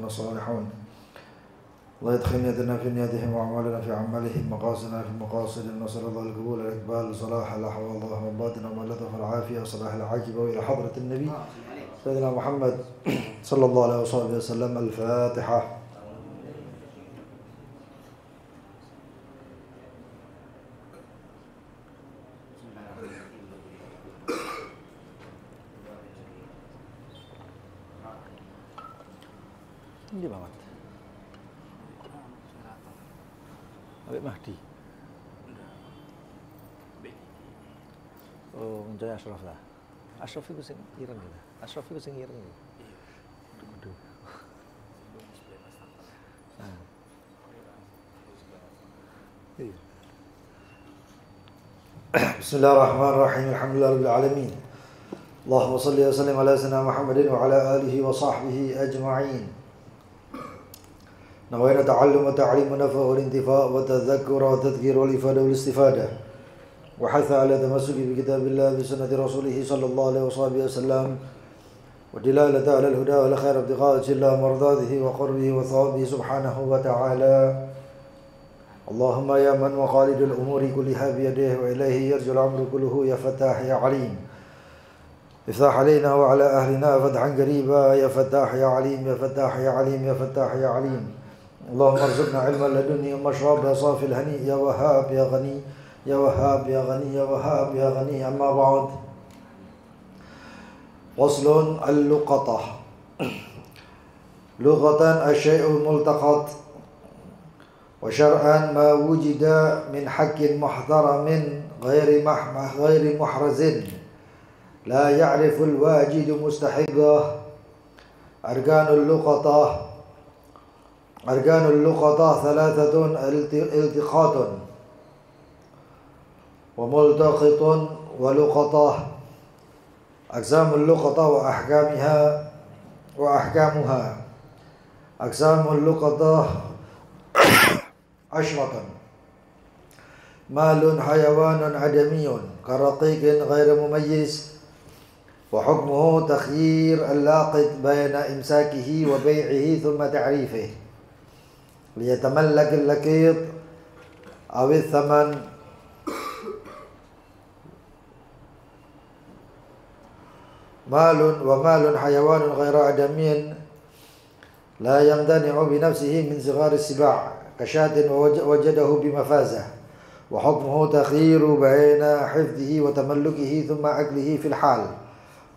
عبادنا الصالحون. الله يدخل نيتنا في نياتهم وأعمالنا في أعمالهم، مقاصدنا في مقاصدهم، نسأل الله القبول والإقبال، صلاح الأحوال اللهم باطنا واللطف والعافية وصلاح العاقبة، وإلى حضرة النبي سيدنا محمد صلى الله عليه وسلم. الفاتحة. Ini banget. Habib Mahdi. Oh, mencari Ashraf lah. Ashraf itu sing ireng gitu. Ashraf itu sing ireng gitu. Aduh. Iya. Bismillahirrahmanirrahim. Alhamdulillahirabbil alamin. Allahumma shalli wa sallim ala sayyidina Muhammadin wa ala alihi wa sahbihi ajma'in. نوينا تعلم وتعليم ونفع والانتفاع والتذكر والتذكير والإفادة والاستفادة، وحث على تمسك بكتاب الله بسنة رسوله صلى الله عليه وسلم، ودلالة على الهدى والخير ابتغاء وجه الله مرضاته وقربه وثوابه سبحانه وتعالى. اللهم يا من مقاليد الأمور كلها بيده وإليه يرجع الأمر كله، يا فتاح يا عليم، افتح علينا وعلى أهلنا فتحا قريبا، يا فتاح يا عليم، يا فتاح يا عليم، يا فتاح يا عليم. اللهم ارزقنا علما لدنيا ومشربا صافي الهني، يا وهاب يا غني، يا وهاب يا غني، يا وهاب يا غني. أما بعد، فصل. اللقطة. لغة الشيء الملتقط، وشرعا ما وجد من حق محترم غير محرز لا يعرف الواجد مستحقه. أركان اللقطة ثلاثة: التقاط وملتقط ولقطة. أقسام اللقطة وأحكامها. أقسام اللقطة 10: مال حيوان عدمي كرقيق غير مميز، وحكمه تخيير اللاقط بين إمساكه وبيعه ثم تعريفه ليتملك اللقيط أو الثمن. ومال حيوان غير آدمي لا يمتنع بنفسه من صغار السباع كشاة وجده بمفازة، وحكمه تخيير بين حفظه وتملكه ثم أكله في الحال،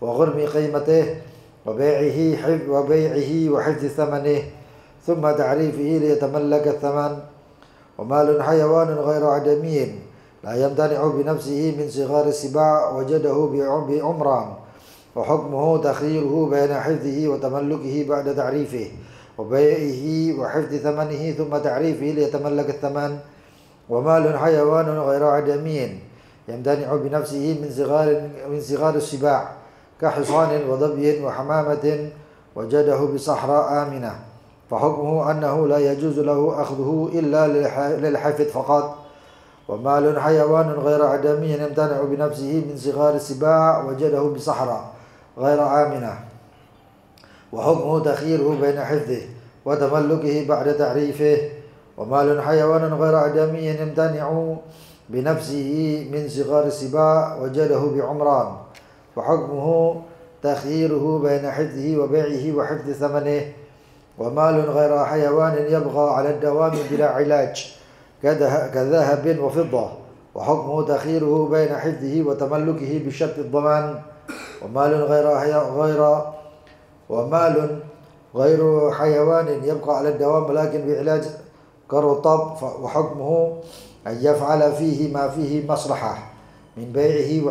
وغرم قيمته وبيعه وحفظ ثمنه ثم تعريفه ليتملك الثمن. ومال حيوان غير آدمي لا يمتنع بنفسه من صغار السباع وجده بعمران، وحكمه تخييره بين حفظه وتملكه بعد تعريفه وبيعه وحفظ ثمنه ثم تعريفه ليتملك الثمن. ومال حيوان غير آدمي يمتنع بنفسه من صغار السباع كحصان وظبي وحمامة وجده بصحراء آمنة، فحكمه أنه لا يجوز له أخذه إلا للحفظ فقط. ومال حيوان غير آدمي يمتنع بنفسه من صغار السباع وجده بصحراء غير آمنة، وحكمه تخييره بين حفظه وتملكه بعد تعريفه. ومال حيوان غير آدمي يمتنع بنفسه من صغار السباع وجده بعمران، وحكمه تخييره بين حفظه وبيعه وحفظ ثمنه. ومال غير حيوان يبغى على الدوام بلا علاج كذهب وفضة، وحكمه تخييره بين حفظه وتملكه بشرط الضمان. ومال غير حيوان يبقى على الدوام لكن بعلاج كالرطب، وحكمه أن يفعل فيه ما فيه مصلحة من بيعه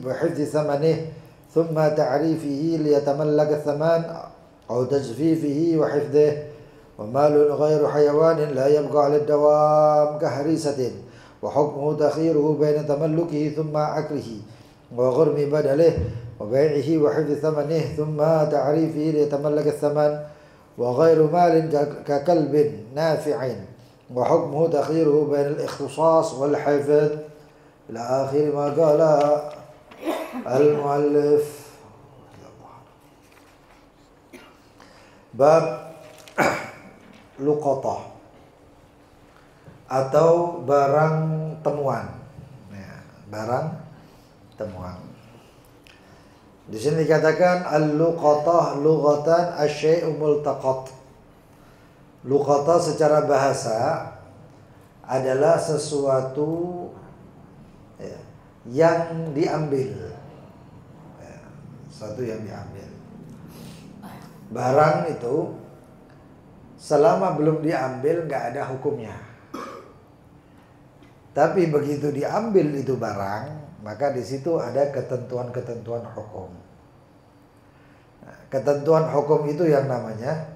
وحفظ ثمنه ثم تعريفه ليتملك الثمن أو تجفيفه وحفظه. ومال غير حيوان لا يبقى على الدوام كهريسة، وحكمه تخييره بين تملكه ثم أكله وغرم بدله وبيعه وحفظ ثمنه ثم تعريفه ليتملك الثمن. وغير مال ككلب نافع، وحكمه تخييره بين الاختصاص والحفظ، إلى آخر ما قال المؤلف. باب luqatah atau barang temuan. Ya, barang temuan. Di sini dikatakan al-luqatah lughatan asy-syai'u multaqat. Luqatah secara bahasa adalah sesuatu ya, yang diambil. Ya, sesuatu yang diambil. Barang itu selama belum diambil nggak ada hukumnya. Tapi begitu diambil itu barang, maka di situ ada ketentuan-ketentuan hukum. Nah, ketentuan hukum itu yang namanya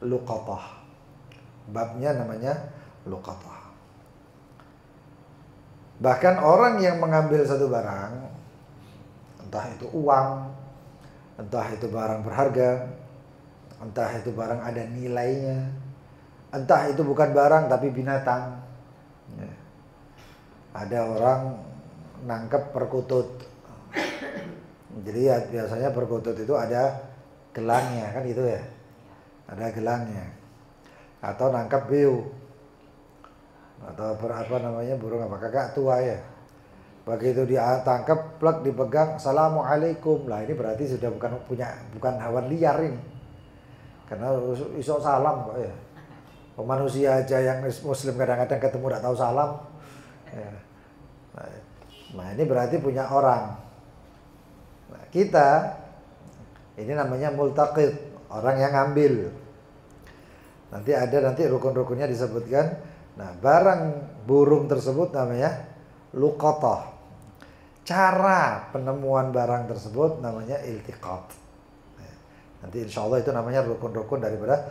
luqatah. Babnya namanya luqatah. Bahkan orang yang mengambil satu barang, entah itu uang, entah itu barang berharga, entah itu barang ada nilainya, entah itu bukan barang tapi binatang. Ya. Ada orang nangkep perkutut. Jadi ya, biasanya perkutut itu ada gelangnya, kan gitu ya. Ada gelangnya. Atau nangkep beo. Atau apa namanya, burung apa, kakak tua ya. Begitu dia tangkap, plak dipegang, assalamualaikum. Lah ini berarti sudah bukan hewan liar ini. Karena iso salam kok ya. Manusia aja yang muslim kadang-kadang ketemu tidak tahu salam. Ya. Nah ini berarti punya orang. Nah, kita ini namanya multaqid, orang yang ngambil. Nanti rukun-rukunnya disebutkan. Nah, barang burung tersebut namanya luqatah. Cara penemuan barang tersebut namanya iltiqat. Nanti insya Allah itu namanya rukun-rukun daripada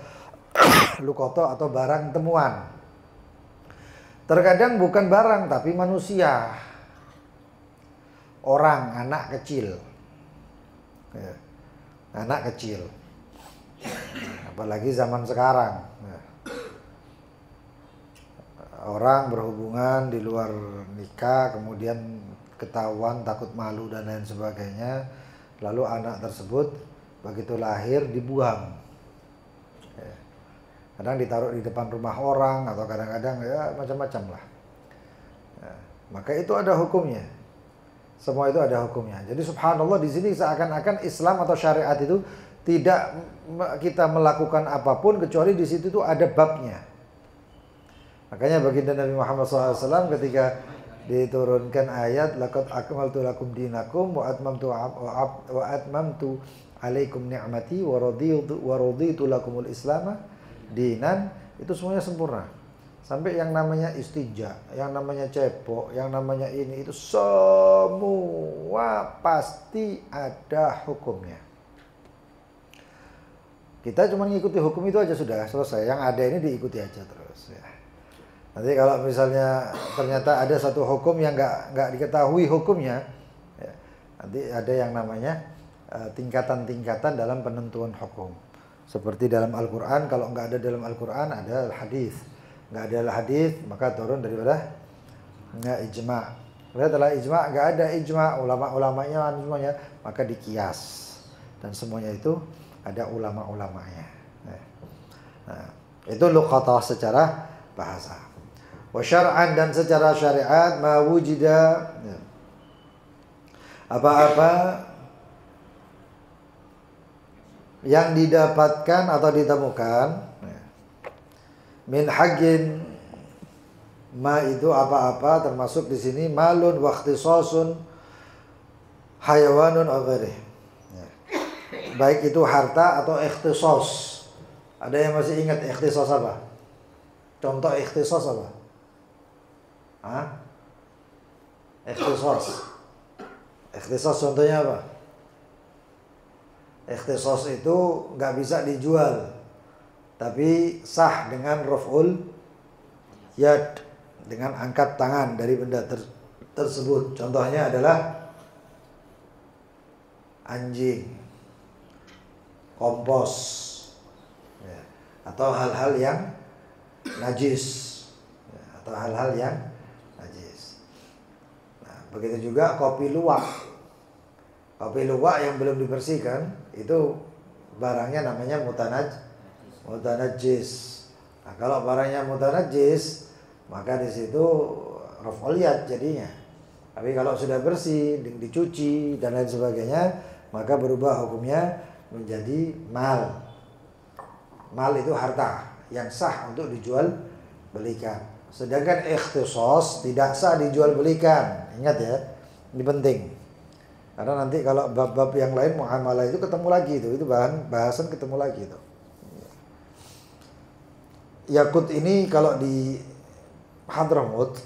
luqatah atau barang temuan. Terkadang bukan barang tapi manusia, orang, anak kecil, ya. Anak kecil, apalagi zaman sekarang, ya. Orang berhubungan di luar nikah, kemudian ketahuan, takut malu dan lain sebagainya, lalu anak tersebut begitu lahir dibuang. Kadang ditaruh di depan rumah orang atau kadang-kadang ya macam-macam lah. Ya, maka itu ada hukumnya. Semua itu ada hukumnya. Jadi subhanallah di sini seakan-akan Islam atau syariat itu tidak kita melakukan apapun kecuali di situ itu ada babnya. Makanya baginda Nabi Muhammad SAW ketika diturunkan ayat laqad akmaltu lakum dinakum wa atmamtu alaikum ni'mati wa raditu lakumul islama dinan, itu semuanya sempurna. Sampai yang namanya istinja, yang namanya cepok, yang namanya ini, itu semua pasti ada hukumnya. Kita cuma ngikuti hukum itu aja sudah selesai. Yang ada ini diikuti aja terus ya. Nanti kalau misalnya ternyata ada satu hukum yang nggak diketahui hukumnya, ya, nanti ada yang namanya tingkatan-tingkatan dalam penentuan hukum. Seperti dalam Al-Quran, kalau nggak ada dalam Al-Quran ada hadis. Nggak ada hadis maka turun daripada nggak ijma. Setelah ijma nggak ada ijma, ulama-ulamanya semuanya, maka dikias. Dan semuanya itu ada ulama-ulamanya. Nah, itu luqatah secara bahasa. Wa syar'an, dan secara syariat ma wujida, apa-apa yang didapatkan atau ditemukan min haqqin, ma itu apa-apa, termasuk di sini malun wa ikhtisasun hayawanun aw ghairih. Baik itu harta atau ikhtisas. Ada yang masih ingat ikhtisas apa? Contoh ikhtisas apa? Ikhtisas. Ikhtisas contohnya apa? Ikhtisas itu nggak bisa dijual, tapi sah dengan raf'ul yad, dengan angkat tangan dari benda tersebut. Contohnya adalah anjing, kompos, ya, atau hal-hal yang najis, ya, atau hal-hal yang najis. Nah, begitu juga kopi luwak. Kopi luwak yang belum dibersihkan itu barangnya namanya mutanajjis. Nah, kalau barangnya mutanajjis, maka di situ raf'ul yad jadinya. Tapi kalau sudah bersih, dicuci dan lain sebagainya, maka berubah hukumnya menjadi mal. Mal itu harta yang sah untuk dijual belikan. Sedangkan ikhtisas tidak sah dijual belikan. Ingat ya, ini penting. Karena nanti kalau bab-bab yang lain muamalah itu ketemu lagi itu bahasan ketemu lagi itu. Yakut ini kalau di Hadramut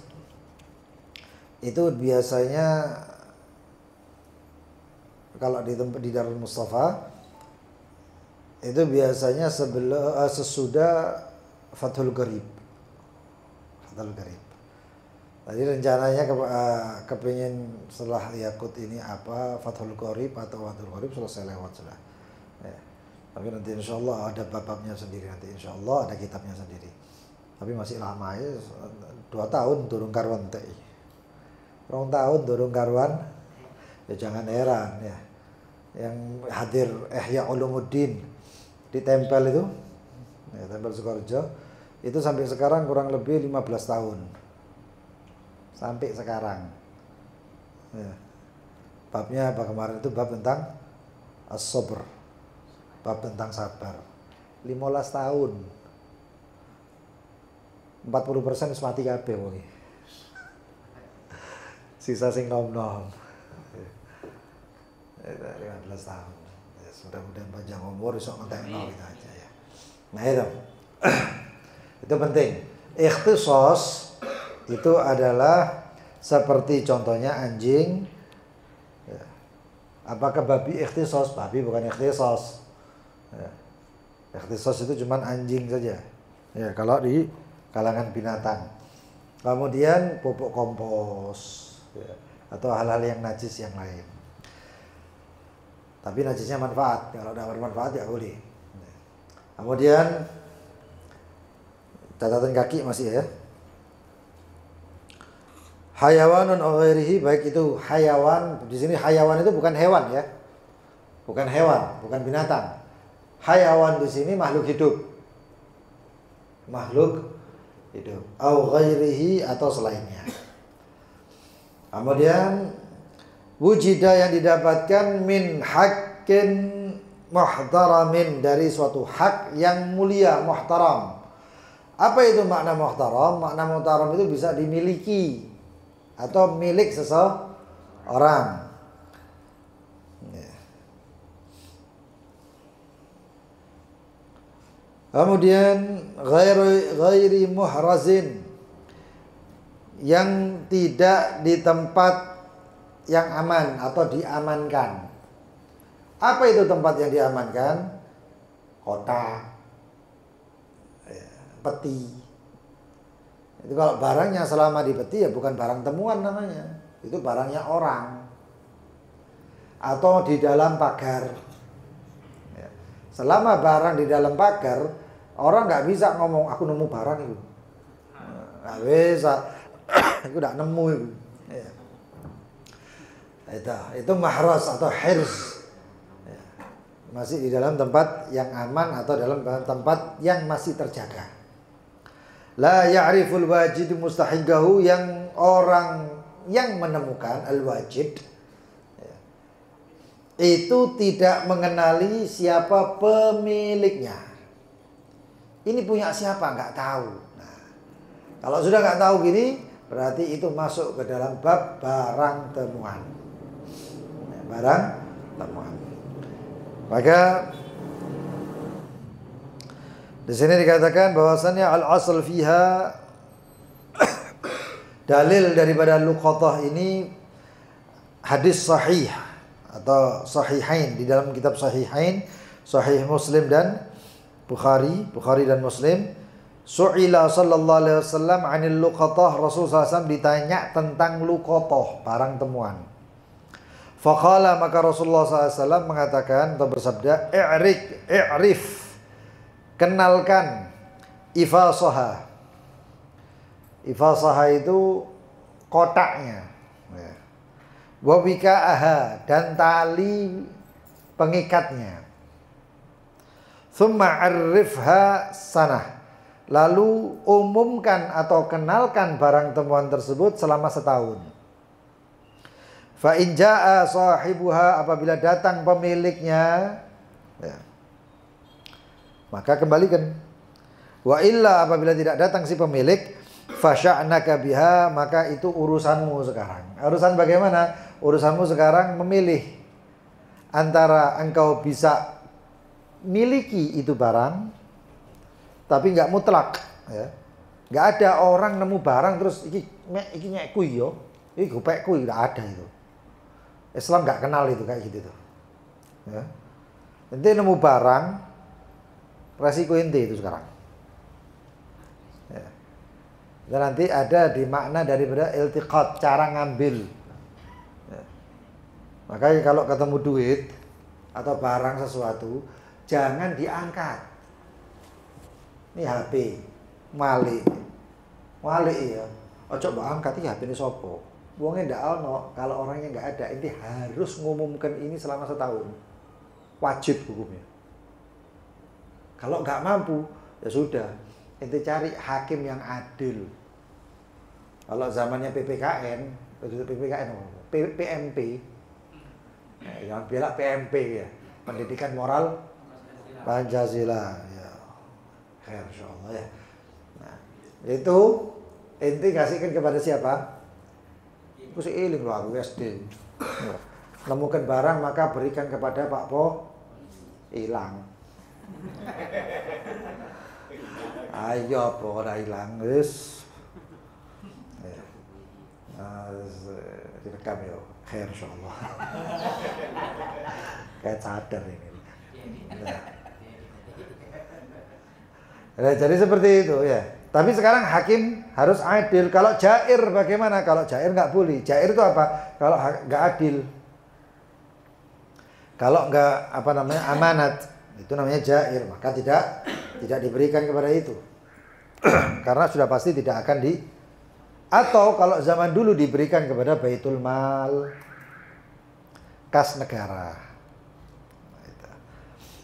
itu biasanya kalau di Darul Mustafa itu biasanya sesudah Fathul Qarib. Fathul Qarib. Tadi rencananya kepingin setelah Yakut ini apa Fathul Qarib atau Fathul Qarib selesai lewat sudah. Ya. Tapi nanti insya Allah ada bab-babnya sendiri, nanti insya Allah ada kitabnya sendiri. Tapi masih lama ya, 2 tahun durung karuan teh. 2 tahun durung karuan, ya jangan heran ya. Yang hadir Ihya Ulumuddin ditempel itu, ya, tempel Sukoharjo, itu sampai sekarang kurang lebih 15 tahun. Sampai sekarang. Ya. Babnya apa kemarin itu bab tentang as-sabr. Bab tentang sabar. 15 tahun. 40% wis mati kabeh wong. Sisa sing nom-nom. 15 tahun. Ya, mudah-mudahan panjang umur iso ngentekno kita aja ya. Nah itu. Itu penting. Ikhtisas itu adalah seperti contohnya anjing. Ya. Apakah babi ikhtisas? Babi bukan ikhtisas. Ya. Ikhtisas itu cuma anjing saja. Ya, kalau di kalangan binatang. Kemudian pupuk kompos, ya, atau hal-hal yang najis yang lain. Tapi najisnya manfaat. Kalau tidak bermanfaat ya boleh. Ya. Kemudian catatan kaki masih ya. Hayawanun ghairihi, baik itu hayawan, di sini hayawan itu bukan hewan ya. Bukan hewan, bukan binatang. Hayawan di sini makhluk hidup. Makhluk hidup. Au ghairihi atau selainnya. Kemudian wujida yang didapatkan min haqqin muhtaramin, dari suatu hak yang mulia, muhtaram. Apa itu makna muhtaram? Makna muhtaram itu bisa dimiliki atau milik seseorang. Ya. Kemudian ghairi muhrazin, yang tidak di tempat yang aman atau diamankan. Apa itu tempat yang diamankan? Kota, peti. Itu kalau barangnya selama di peti ya bukan barang temuan namanya. Itu barangnya orang. Atau di dalam pagar. Ya. Selama barang di dalam pagar, orang nggak bisa ngomong aku nemu barang itu. Nggak bisa. Aku nggak nemu itu. Ya. Itu mahras atau hirs. Ya. Masih di dalam tempat yang aman atau dalam tempat yang masih terjaga. La ya'riful wajid mustahiqahu, yang orang yang menemukan al-wajid ya, itu tidak mengenali siapa pemiliknya. Ini punya siapa? Nggak tahu. Nah, kalau sudah nggak tahu gini, berarti itu masuk ke dalam bab barang temuan. Barang temuan. Maka di sini dikatakan bahwasannya al-asl fiha, dalil daripada luqatah ini hadis sahih atau sahihain, di dalam kitab sahihain, sahih Muslim dan Bukhari dan Muslim. Su'ila sallallahu alaihi wasallam 'anil luqatah, Rasulullah SAW ditanya tentang luqatah, barang temuan. Faqala, maka Rasulullah SAW mengatakan atau bersabda, i'rif, kenalkan, ifasaha. Ifasaha itu kotaknya. Wa wika'aha, dan tali pengikatnya. Tsumma 'arifha sanah. Lalu umumkan atau kenalkan barang temuan tersebut selama setahun. Fa in jaa sahibuha, apabila datang pemiliknya, ya, maka kembalikan. Wa illa, apabila tidak datang si pemilik, fasya'naka biha, maka itu urusanmu sekarang. Urusan bagaimana? Urusanmu sekarang memilih antara engkau bisa miliki itu barang, tapi nggak mutlak, ya. Nggak ada orang nemu barang terus iki nyekku yo, iki gopekku, nggak ada itu. Islam nggak kenal itu kayak gitu tuh. Ya. Nanti nemu barang, resiko ente itu sekarang. Ya. Dan nanti ada di makna daripada iltiqat, cara ngambil. Ya. Makanya kalau ketemu duit atau barang sesuatu, jangan diangkat. Ini HP, malik ya. Ojo mbok angkat iki HP ini sopo. Wonge ndak ono, kalau orangnya nggak ada, inti harus ngumumkan ini selama setahun. Wajib hukumnya. Kalau nggak mampu, ya sudah, inti cari hakim yang adil. Kalau zamannya PPKN, PMP, yang bela PMP ya, pendidikan moral Pancasila, ya, insyaallah ya. Nah, itu inti kasihkan kepada siapa? Aku sih iling loh, aku SD. Nemukan barang maka berikan kepada Pak Po, hilang. Ayo Po, ora hilang wis. Direkam yo, khair insyaallah. Kayak sadar ini. Nah, jadi seperti itu ya. Tapi sekarang hakim harus adil. Kalau jair bagaimana? Kalau jair nggak boleh. Jair itu apa? Kalau nggak adil. Kalau nggak amanat, itu namanya jair. Maka tidak diberikan kepada itu. Karena sudah pasti tidak akan di. Atau kalau zaman dulu diberikan kepada Baitul Mal, kas negara.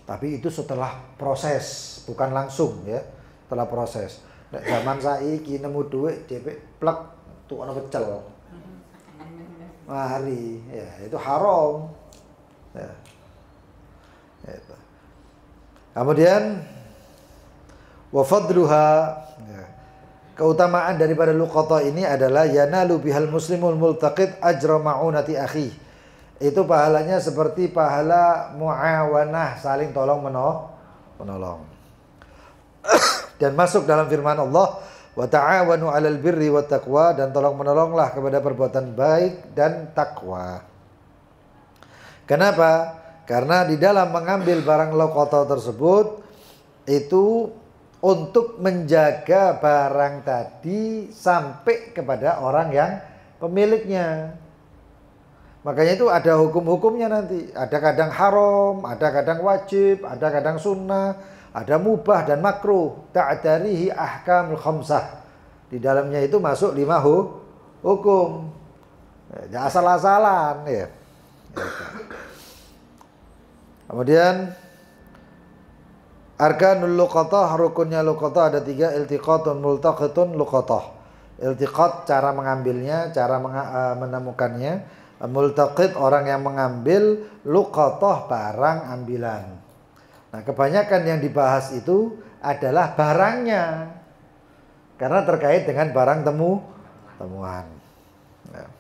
Tapi itu setelah proses, bukan langsung ya. Setelah proses. Nek zaman saiki nemu duit DP plek tuh ana pecel. Mari, ya itu haram. Ya. Itu. Kemudian wa fadluha, ya. Keutamaan daripada luqata ini adalah yanalu bihal muslimul multaqid ajra ma'unati akhi. Itu pahalanya seperti pahala muawanah, saling tolong menolong. Dan masuk dalam firman Allah, wa ta'awanu 'alal birri wat taqwa, dan tolong menolonglah kepada perbuatan baik dan takwa. Kenapa? Karena di dalam mengambil barang luqata tersebut itu untuk menjaga barang tadi sampai kepada orang yang pemiliknya. Makanya itu ada hukum-hukumnya nanti. Ada kadang haram, ada kadang wajib, ada kadang sunnah, ada mubah dan makruh. Ta'darihi ahkamul khamsah. Di dalamnya itu masuk 5 hukum. Ya, asal-asalan ya. Kemudian arkanul luqatah, rukunnya luqatah ada 3, iltiqatun multaqitun luqatah. Iltiqat cara mengambilnya, cara menemukannya. Multaqit orang yang mengambil, luqatah barang ambilan. Nah, kebanyakan yang dibahas itu adalah barangnya. Karena terkait dengan barang temuan. Ya.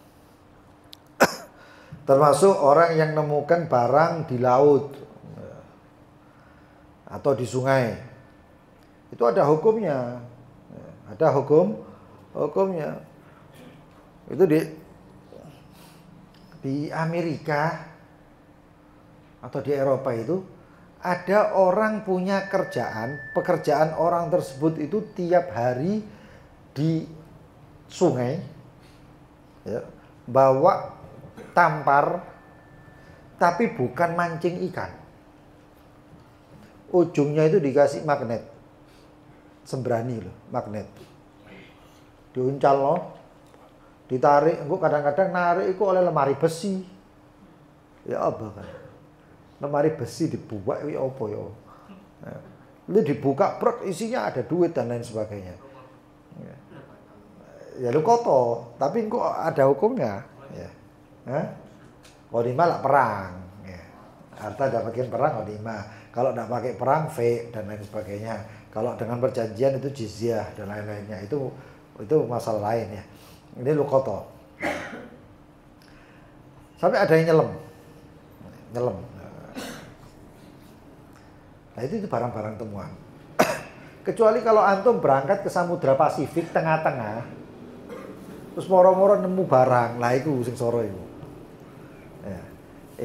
Termasuk orang yang menemukan barang di laut, ya, atau di sungai. Itu ada hukumnya. Ya, ada hukumnya. Itu di Amerika atau di Eropa itu ada orang punya pekerjaan orang tersebut itu tiap hari di sungai, ya, bawa tampar, tapi bukan mancing ikan. Ujungnya itu dikasih magnet, sembrani loh, magnet. Diuncal loh, ditarik, engko kadang-kadang narik itu oleh lemari besi. Ya apa kan? Lemari besi dibuat iki apa ya? Lu dibuka brek isinya ada duit dan lain sebagainya. Ya lu koto, tapi kok ada hukumnya. Ya. Ghanimah lah perang. Ya. Harta dapatin perang ghanimah. Kalau tidak pakai perang fake dan lain sebagainya. Kalau dengan perjanjian itu jizyah dan lain-lainnya itu masalah lain ya. Ini lu koto. Sampai ada yang nyelam. Nah itu barang-barang temuan. Kecuali kalau antum berangkat ke Samudra Pasifik tengah-tengah, terus moro-moro nemu barang, lah itu sing soro itu. Ya,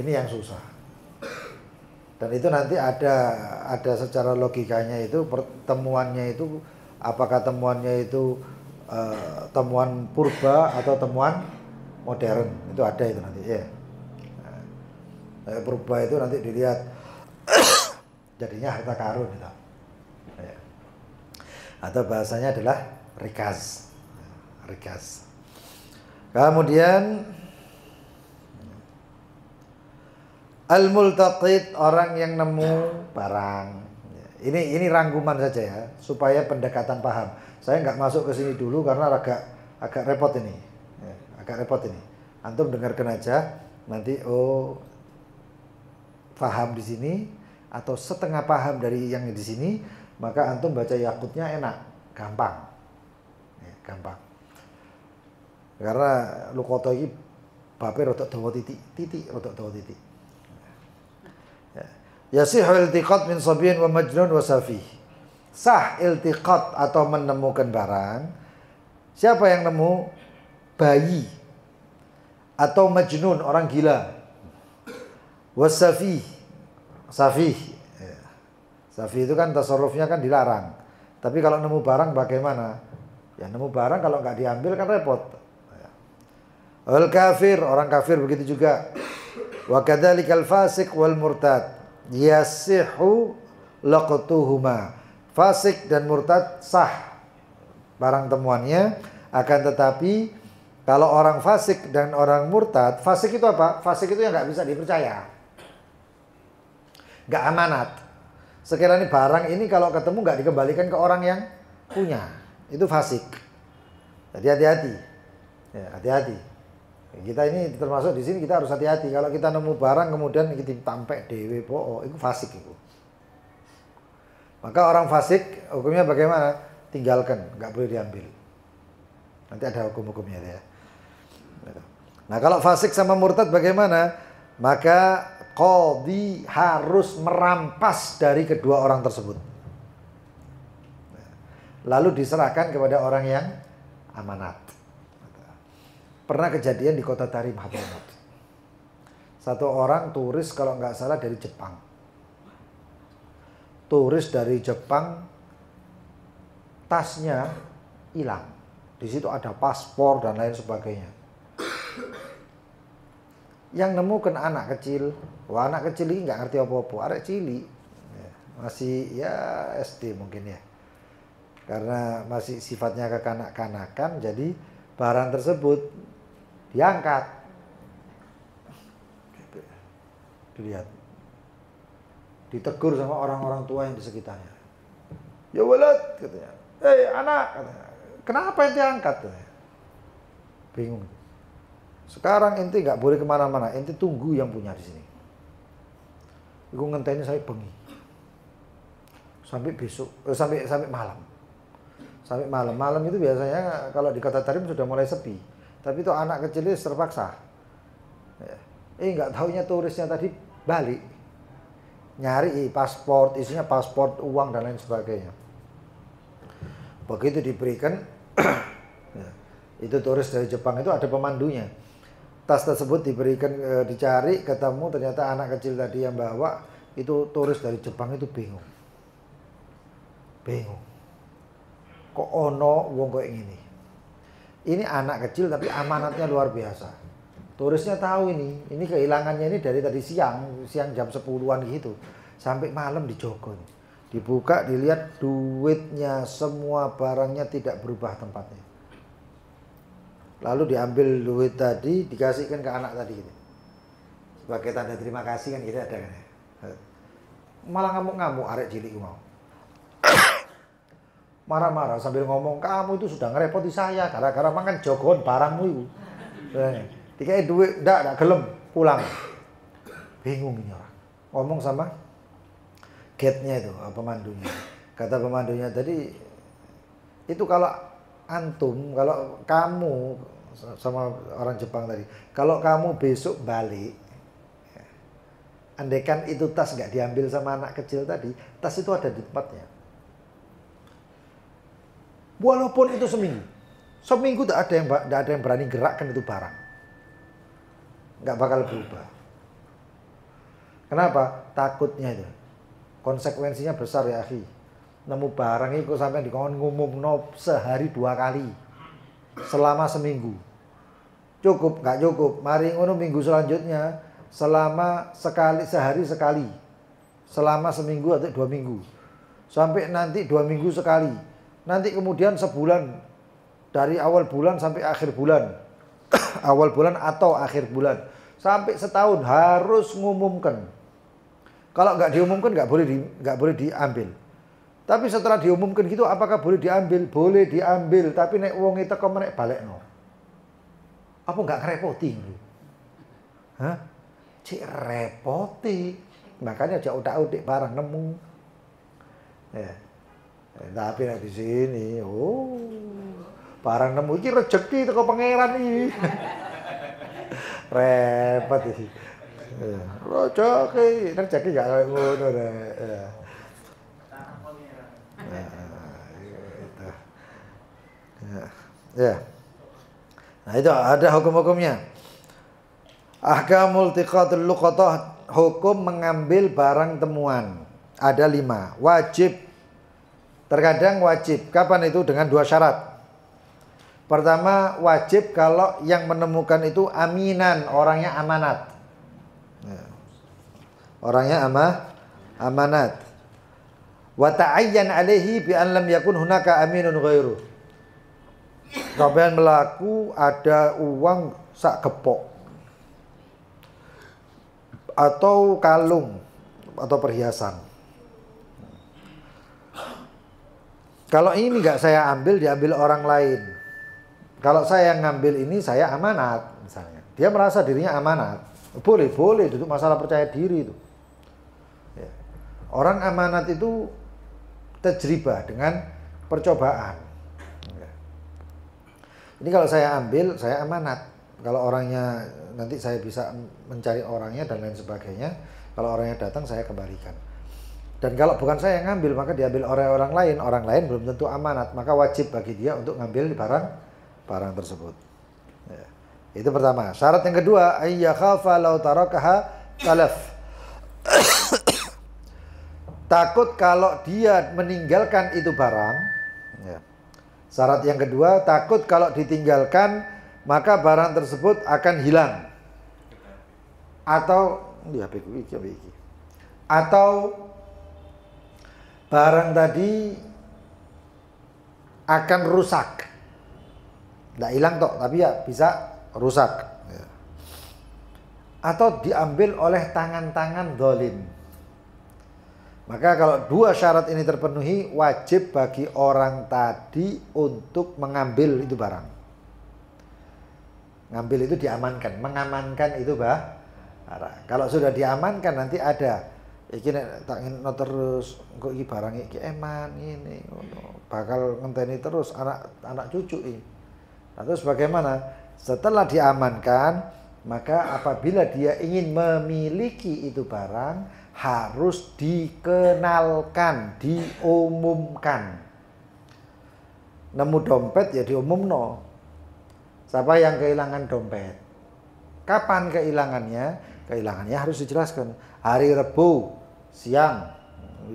ini yang susah. Dan itu nanti ada secara logikanya itu pertemuannya itu apakah temuannya itu temuan purba atau temuan modern, itu ada itu nanti ya. Nah, purba itu nanti dilihat jadinya harta karun gitu. Ya. Atau bahasanya adalah rikaz. Kemudian al-multaqit, orang yang nemu barang. Ini rangkuman saja ya, supaya pendekatan paham. Saya nggak masuk ke sini dulu karena agak repot ini. Ya, agak repot ini. Antum dengarkan aja, nanti paham di sini atau setengah paham dari yang di sini, maka antum baca Yaqutnya enak, gampang. Ya, gampang. Karena lukoto ini bape rotok dawa titik rotok dawa titik. Yasihul iltiqat min sabiyin wa majnun wa safih. Sah iltiqat atau menemukan barang. Siapa yang nemu? Bayi atau majnun, orang gila. Wasafih. Safih itu kan tasarrufnya kan dilarang. Tapi kalau nemu barang bagaimana? Ya nemu barang kalau nggak diambil kan repot. Al kafir, orang kafir begitu juga. Wa kadzalikal fasik wal murtad yasihu laqtuhuma. Fasik dan murtad sah barang temuannya, akan tetapi kalau orang fasik dan orang murtad, fasik itu apa? Fasik itu yang nggak bisa dipercaya, nggak amanat. Sekiranya barang ini kalau ketemu nggak dikembalikan ke orang yang punya, itu fasik. Jadi hati-hati, ya, hati-hati. Kita ini termasuk di sini kita harus hati-hati. Kalau kita nemu barang kemudian kita tampek dewe itu fasik itu. Maka orang fasik hukumnya bagaimana? Tinggalkan, nggak boleh diambil. Nanti ada hukum-hukumnya ya. Nah kalau fasik sama murtad bagaimana? Maka qadhi harus merampas dari kedua orang tersebut. Lalu diserahkan kepada orang yang amanat. Pernah kejadian di kota Tarim, Hadramaut. Satu orang turis kalau nggak salah dari Jepang. Turis dari Jepang, tasnya hilang. Di situ ada paspor dan lain sebagainya. Yang nemu kan anak kecil. Wah, anak kecil ini nggak ngerti apa-apa. Arek cilik, masih ya SD mungkin ya. Karena masih sifatnya kekanak-kanakan, jadi barang tersebut diangkat. Dilihat. Ditegur sama orang-orang tua yang di sekitarnya. Ya walad, katanya. Hei anak, katanya. Kenapa ente angkat? Katanya. Bingung. Sekarang ente nggak boleh kemana-mana. Ente tunggu yang punya di sini. Iku ngenteni saya bengi. Sampai besok, sampai malam. Sampai malam. Malam itu biasanya kalau di kota Tarim sudah mulai sepi. Tapi itu anak kecil itu terpaksa. Nggak taunya turisnya tadi balik. Nyari paspor, isinya paspor, uang dan lain sebagainya. Begitu diberikan, itu turis dari Jepang itu ada pemandunya. Tas tersebut diberikan, dicari, ketemu ternyata anak kecil tadi yang bawa itu turis dari Jepang itu bingung. Kok ono wong kayak gini? Ini anak kecil tapi amanatnya luar biasa. Turisnya tahu ini kehilangannya ini dari tadi siang jam 10-an gitu. Sampai malam dijogo. Dibuka, dilihat duitnya, semua barangnya tidak berubah tempatnya. Lalu diambil duit tadi, dikasihkan ke anak tadi gitu. Sebagai tanda terima kasih kan gitu ada kan. malah ngamuk-ngamuk arek cilik mau. Marah-marah sambil ngomong, kamu itu sudah ngerepoti saya gara-gara makan jogon barangmu itu. Dikai duit, ndak gelem pulang. Bingung ini orang. Ngomong sama gate-nya itu, pemandunya. Kata pemandunya tadi, itu kalau antum, kalau kamu sama orang Jepang tadi, kalau kamu besok balik, andaikan itu tas nggak diambil sama anak kecil tadi, tas itu ada di tempatnya. Walaupun itu seminggu tidak ada yang berani gerakkan itu barang, nggak bakal berubah. Kenapa? Takutnya itu, konsekuensinya besar ya akhi. Nemu barang itu sampai dikon ngumumno sehari 2 kali, selama seminggu. Cukup, nggak cukup. Mari ngono minggu selanjutnya selama sehari sekali, selama seminggu atau 2 minggu, sampai nanti 2 minggu sekali. Nanti kemudian sebulan, dari awal bulan sampai akhir bulan, awal bulan atau akhir bulan, sampai setahun harus ngumumkan. Kalau nggak diumumkan nggak boleh diambil. Tapi setelah diumumkan gitu, apakah boleh diambil? Boleh diambil, tapi nek wong itu kok menek balekno. Apa nggak ngerepoti? Hah? Cik repoti. Makanya aja udak-udik barang nemu. Ya. Tapi nek di sini, barang nemu iki rezeki teko pangeran iki. Repot iki. Rezeki gak kayak ngono rek. Ya. Nah itu ada hukum-hukumnya. Ahkamul tiqatul luqatah, hukum mengambil barang temuan. Ada 5. Wajib. Terkadang wajib. Kapan itu? Dengan 2 syarat. Pertama, wajib kalau yang menemukan itu aminan, orangnya amanat. Orangnya amanat. Wa ta'ayyan alaihi bi an lam yakun hunaka aminun ghairu. Sampeyan melaku ada uang sak gepok atau kalung atau perhiasan. Kalau ini enggak saya ambil, diambil orang lain. Kalau saya ngambil ini, saya amanat misalnya. Dia merasa dirinya amanat. Boleh, itu masalah percaya diri itu. Ya. Orang amanat itu tajribah dengan percobaan. Ya. Ini kalau saya ambil, saya amanat. Kalau orangnya nanti saya bisa mencari orangnya dan lain sebagainya. Kalau orangnya datang, saya kembalikan. Dan kalau bukan saya yang ngambil, maka diambil oleh orang lain belum tentu amanat, maka wajib bagi dia untuk ngambil barang tersebut. Ya. Itu pertama. Syarat yang kedua, ayyakhafa law tarakaha talaf. Takut kalau dia meninggalkan itu barang. Ya. Syarat yang kedua, takut kalau ditinggalkan maka barang tersebut akan hilang. Atau barang tadi akan rusak. Tidak hilang toh, tapi ya bisa rusak. Ya. Atau diambil oleh tangan-tangan zalim. Maka kalau 2 syarat ini terpenuhi, wajib bagi orang tadi untuk mengambil itu barang. Ngambil itu diamankan, mengamankan itu barang. Kalau sudah diamankan nanti ada iki nek tak ngene terus engko iki barang iki eman ngene ngono. Bakal ngenteni terus anak cucu ini. Nah, terus bagaimana? Setelah diamankan, maka apabila dia ingin memiliki itu barang, harus dikenalkan, diumumkan. Nemu dompet ya diumumno. Siapa yang kehilangan dompet? Kapan kehilangannya? Kehilangannya harus dijelaskan. Hari Rebu siang,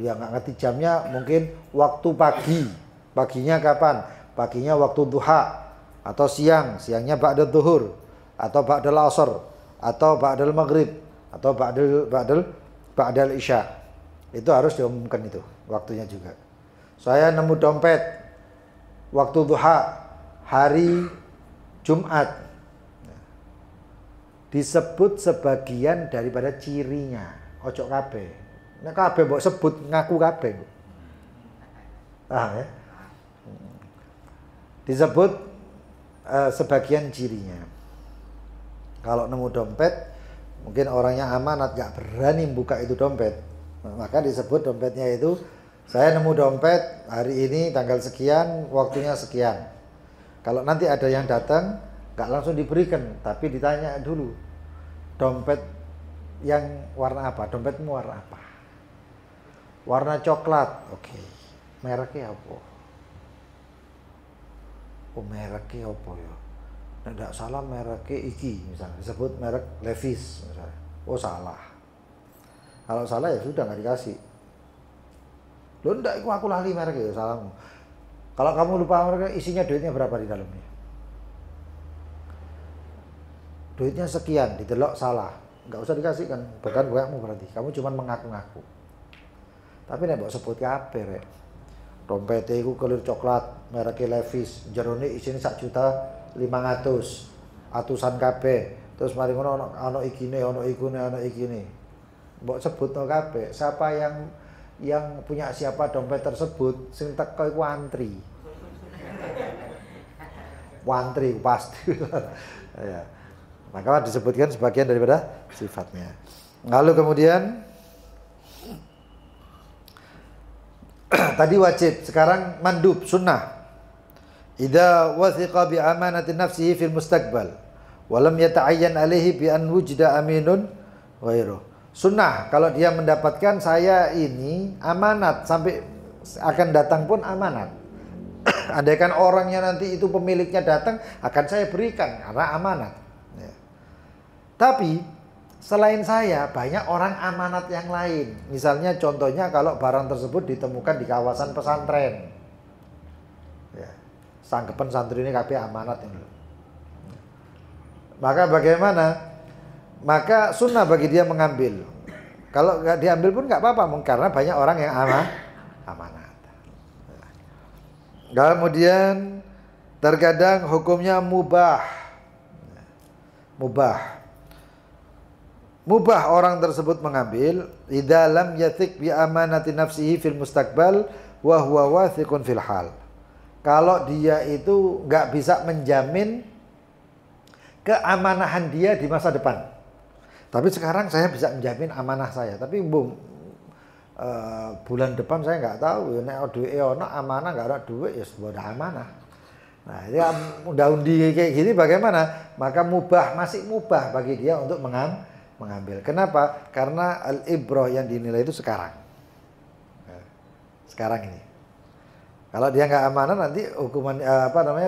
ya nggak ngerti jamnya, mungkin waktu pagi. Paginya kapan? Paginya waktu duha. Atau siangnya ba'da zuhur, atau ba'dal asr, atau ba'dal maghrib, atau ba'dal isya. Itu harus diumumkan itu waktunya juga. Saya nemu dompet waktu duha hari Jumat. Disebut sebagian daripada cirinya. Ojo kabeh. Nek kabeh mbok sebut ngaku kabeh. Paham ya? Disebut sebagian cirinya. Kalau nemu dompet, mungkin orangnya amanat, gak berani buka itu dompet. Maka disebut dompetnya itu, saya nemu dompet hari ini tanggal sekian, waktunya sekian. Kalau nanti ada yang datang, gak langsung diberikan, tapi ditanya dulu, dompet yang warna apa? Dompetmu warna apa? Warna coklat, oke. Mereknya apa? Oh, mereknya apa ya? Tidak salah mereknya iki misalnya, disebut merek Levi's misalnya. Oh salah. Kalau salah ya sudah nggak dikasih. Loh enggak, aku lali mereknya, ya salahmu. Kalau kamu lupa mereknya, isinya duitnya berapa di dalamnya? Duitnya sekian, didelok salah. Nggak usah dikasih kan, bukan buatmu berarti. Kamu cuma mengaku-ngaku. Tapi nek mbok sebut kabeh rek. Dompete iku kelir coklat, mereknya Levi's, jerone isine 1.500.000, atusan kabeh. Terus mari ngono ana ikine, ana ikune, ana ikine. Mbok sebutno kabeh, siapa yang punya siapa dompet tersebut, sing teko iku antri. Wantri pasti. Ya. Maka disebutkan sebagian daripada sifatnya. Lalu kemudian tadi wajib, sekarang mandub, sunnah. Idza wathiqa bi amanati nafsihi fil mustaqbal wa lam yata'ayyan alaihi bi an wujida aminun ghairu. Sunnah, kalau dia mendapatkan saya ini amanat sampai akan datang pun amanat. Andaikan orangnya nanti itu pemiliknya datang, akan saya berikan karena amanat. Ya. Tapi selain saya, banyak orang amanat yang lain. Misalnya contohnya kalau barang tersebut ditemukan di kawasan pesantren. Ya, sanggepen santri ini kabeh amanat ini. Maka bagaimana? Maka sunnah bagi dia mengambil. Kalau nggak diambil pun nggak apa-apa, karena banyak orang yang amanat. Kemudian terkadang hukumnya mubah. Mubah orang tersebut mengambil idza lam yathik bi amanati nafsihi fil mustaqbal wa huwa wathiqun fil hal. Kalau dia itu enggak bisa menjamin keamanahan dia di masa depan. Tapi sekarang saya bisa menjamin amanah saya, tapi bulan depan saya enggak tahu ya nek duwe ono amanah enggak ada duit ya sudah amanah. Nah, ini undang-undi kayak gini bagaimana? Maka masih mubah bagi dia untuk mengambil. Kenapa? Karena al-ibrah yang dinilai itu sekarang. Sekarang ini. Kalau dia nggak amanah nanti hukuman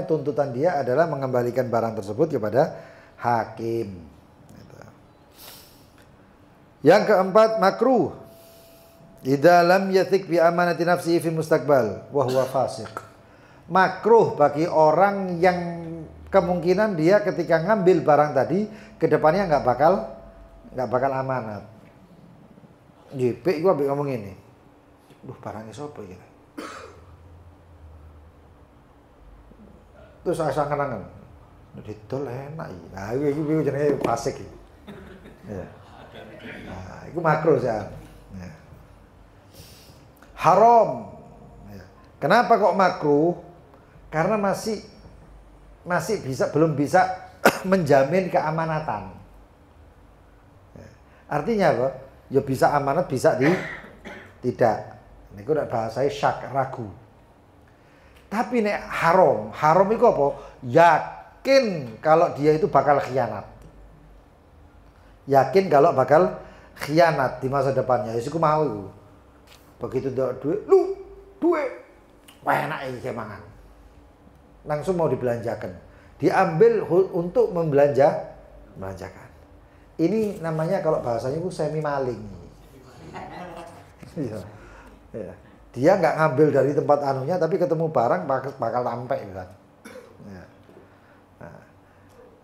tuntutan dia adalah mengembalikan barang tersebut kepada hakim. Yang keempat, makruh. Idza lam yathik bi amanati nafsihi fi mustaqbal wa huwa fasiq. Makruh bagi orang yang kemungkinan dia ketika ngambil barang tadi kedepannya nggak bakal amanat. JP gua ambek ngomong ini. Duh, barangnya sopo iki? Terus asa kenangan. Didol enak iki. Nah, iki jenenge fasik iki. Ya. Nah, iku makruh ya. Ya. Haram. Ya. Kenapa kok makruh? Karena masih belum bisa menjamin keamanatan. Artinya apa? Ya bisa amanat, bisa tidak. Ini udah bahasanya syak, ragu. Tapi nek haram itu apa? Yakin kalau dia itu bakal khianat. Yakin kalau bakal khianat di masa depannya. Ya siku mau itu. Begitu duit, duit. Wah enak iki mangan. Langsung mau dibelanjakan. Diambil untuk membelanjakan. Ini namanya kalau bahasanya itu semi maling. Iya. Ya. Dia nggak ngambil dari tempat anunya, tapi ketemu barang bakal sampai kan. Ya.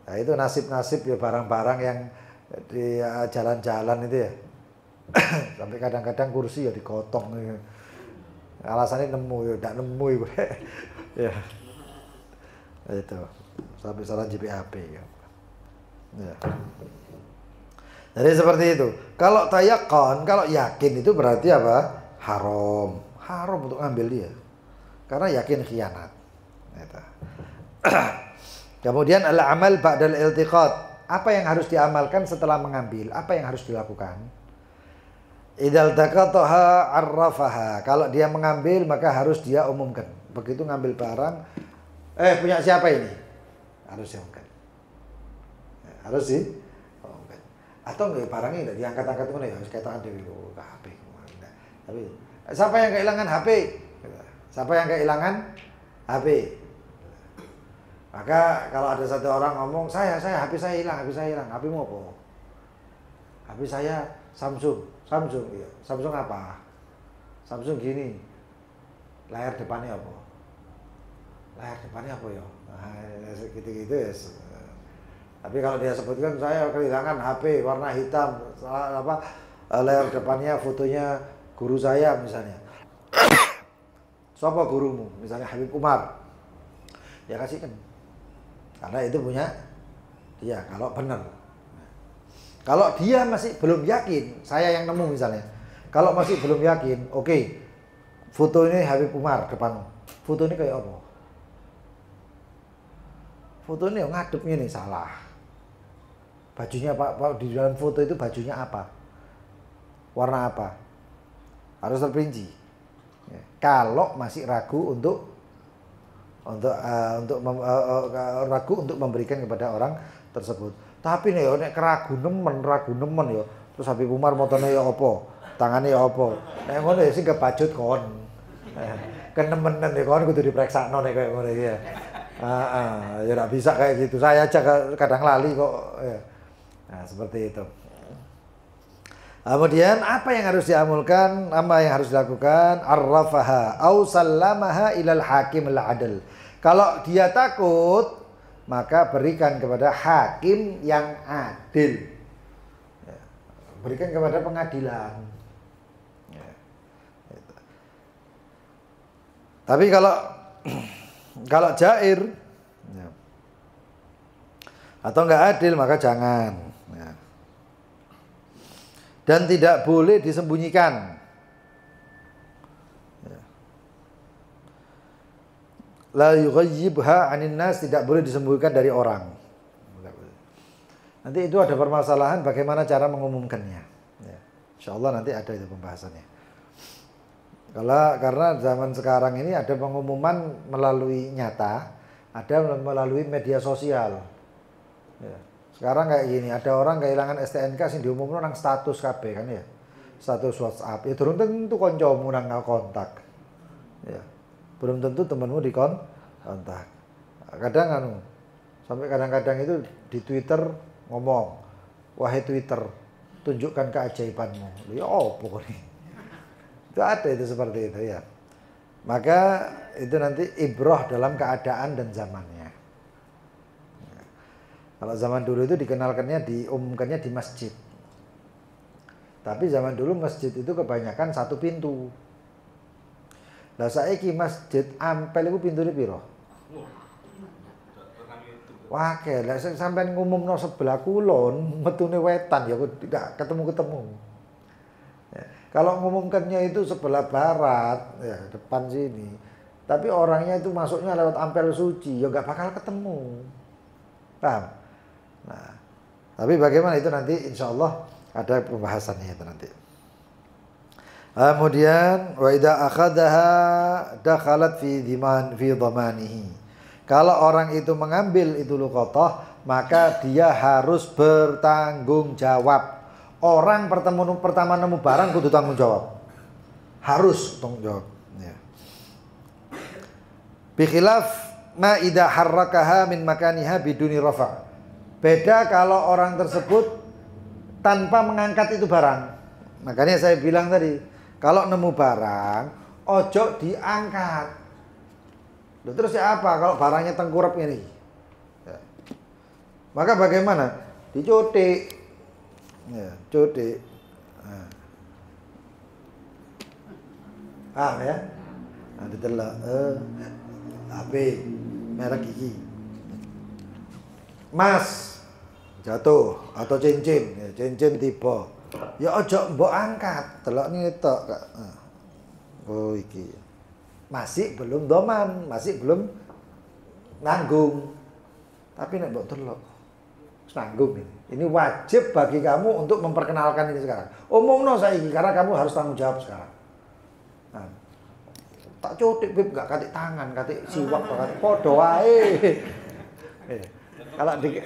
Nah, itu nasib-nasib ya barang-barang yang di jalan-jalan itu ya. Sampai kadang-kadang kursi ya digotong. Ya. Alasannya nemu ya, tidak nemu ya. Ya. Itu sampai salah JPAP ya. Ya. Jadi seperti itu. Kalau tayakon, kalau yakin itu berarti apa? Haram. Haram untuk ngambil dia. Karena yakin khianat. Gitu. Kemudian al-amal ba'dal iltiqat. Apa yang harus diamalkan setelah mengambil? Apa yang harus dilakukan? Idal taqataha arrafaha. Kalau dia mengambil maka harus dia umumkan. Begitu ngambil barang, punya siapa ini? Harus diumumkan. Harus sih. Atau enggak barangnya tidak diangkat-angkat mana ya harus kaitan dewe HP. Tapi siapa yang kehilangan HP? Siapa yang kehilangan HP? Maka kalau ada satu orang ngomong, saya HP saya hilang. HP-mu apa? HP saya Samsung, iya. Samsung apa? Samsung gini. Layar depannya apa? Layar depannya apa ya? Nah, gitu-gitu ya. Tapi kalau dia sebutkan saya kehilangan HP warna hitam, layar depannya fotonya guru saya misalnya. Siapa gurumu? Misalnya Habib Umar. Ya kasihkan. Karena itu punya dia kalau benar. Kalau dia masih belum yakin, saya yang nemu misalnya. Kalau masih belum yakin, oke. Foto ini Habib Umar depanmu. Foto ini kayak apa? Foto ini ngadepnya nih salah. Bajunya Pak, di dalam foto itu bajunya apa? Warna apa? Harus terperinci. Ya. Kalau masih ragu ragu untuk memberikan kepada orang tersebut. Tapi nih, nek ragu nemen ya. Terus Habib Umar motone ya apa? Tangannya ya apa? Nek ngono ya sing kebacut kon. Kenemenan ya kon kudu dipreksakno nek koyo ngono ya. Ya enggak bisa kayak gitu. Saya aja kadang lali kok ya. Nah, seperti itu. Kemudian apa yang harus diamalkan? Apa yang harus dilakukan? Arrafaha au sallamaha ilal hakim al-adl. Kalau dia takut, maka berikan kepada hakim yang adil. Ya. Berikan kepada pengadilan. Ya. Tapi kalau jair ya, atau enggak adil maka jangan. Ya. Dan tidak boleh disembunyikan. Ya. La yughayyibha 'anil nas, tidak boleh disembunyikan dari orang. Nanti itu ada permasalahan bagaimana cara mengumumkannya. Ya. Insyaallah nanti ada itu pembahasannya. Karena zaman sekarang ini ada pengumuman melalui nyata, ada melalui media sosial. Ya. Sekarang kayak gini, ada orang kehilangan STNK sing diumumno nang status kabeh kan ya. Status WhatsApp. Ya durung tentu kancamu nang kontak. Ya. Belum tentu temanmu di kontak. Kadang sampai kadang-kadang itu di Twitter ngomong, "Wahai Twitter, tunjukkan keajaibanmu." Ya opo nih? Itu ada itu seperti itu ya. Maka itu nanti ibrah dalam keadaan dan zamannya. Kalau zaman dulu itu diumumkannya di masjid. Tapi zaman dulu masjid itu kebanyakan satu pintu. Lah saiki masjid Ampel itu pintune piro? Wah, lah sampean ngumumno sebelah kulon, metune wetan ya tidak ketemu-ketemu. Ya. Kalau ngumumkannya itu sebelah barat, ya depan sini. Tapi orangnya itu masuknya lewat Ampel Suci, ya enggak bakal ketemu. Paham? Nah, tapi bagaimana itu nanti insya Allah ada pembahasannya itu nanti. Kemudian wa idza akhadaha dakhalat fi dhamanihi. Kalau orang itu mengambil itu luqatah, maka dia harus bertanggung jawab. Orang pertama nemu barang kudu tanggung jawab. Harus tanggung jawab, ya. Bi khilaf ma idza harrakaha min makaniha biduni rafa'. Beda kalau orang tersebut tanpa mengangkat itu barang. Makanya saya bilang tadi, kalau nemu barang, ojo diangkat. Loh, terus ya apa kalau barangnya tengkurap ini? Ya. Maka bagaimana? Dicutik. Ya, cutik. Nah. Paham ya? Nah, ditelok. HP merek gigi. Mas, jatuh atau cincin, ya, cincin tiba. Ya ojo mbok angkat, delok ngetok Kak. Oh iki. Masih belum doman, masih belum nanggung. Tapi nek mbok delok nanggung ini. Ini wajib bagi kamu untuk memperkenalkan ini sekarang. Umumno saiki karena kamu harus tanggung jawab sekarang. Nah, tak cutik bib gak katik tangan, katik siwak katik padha wae. Kalau di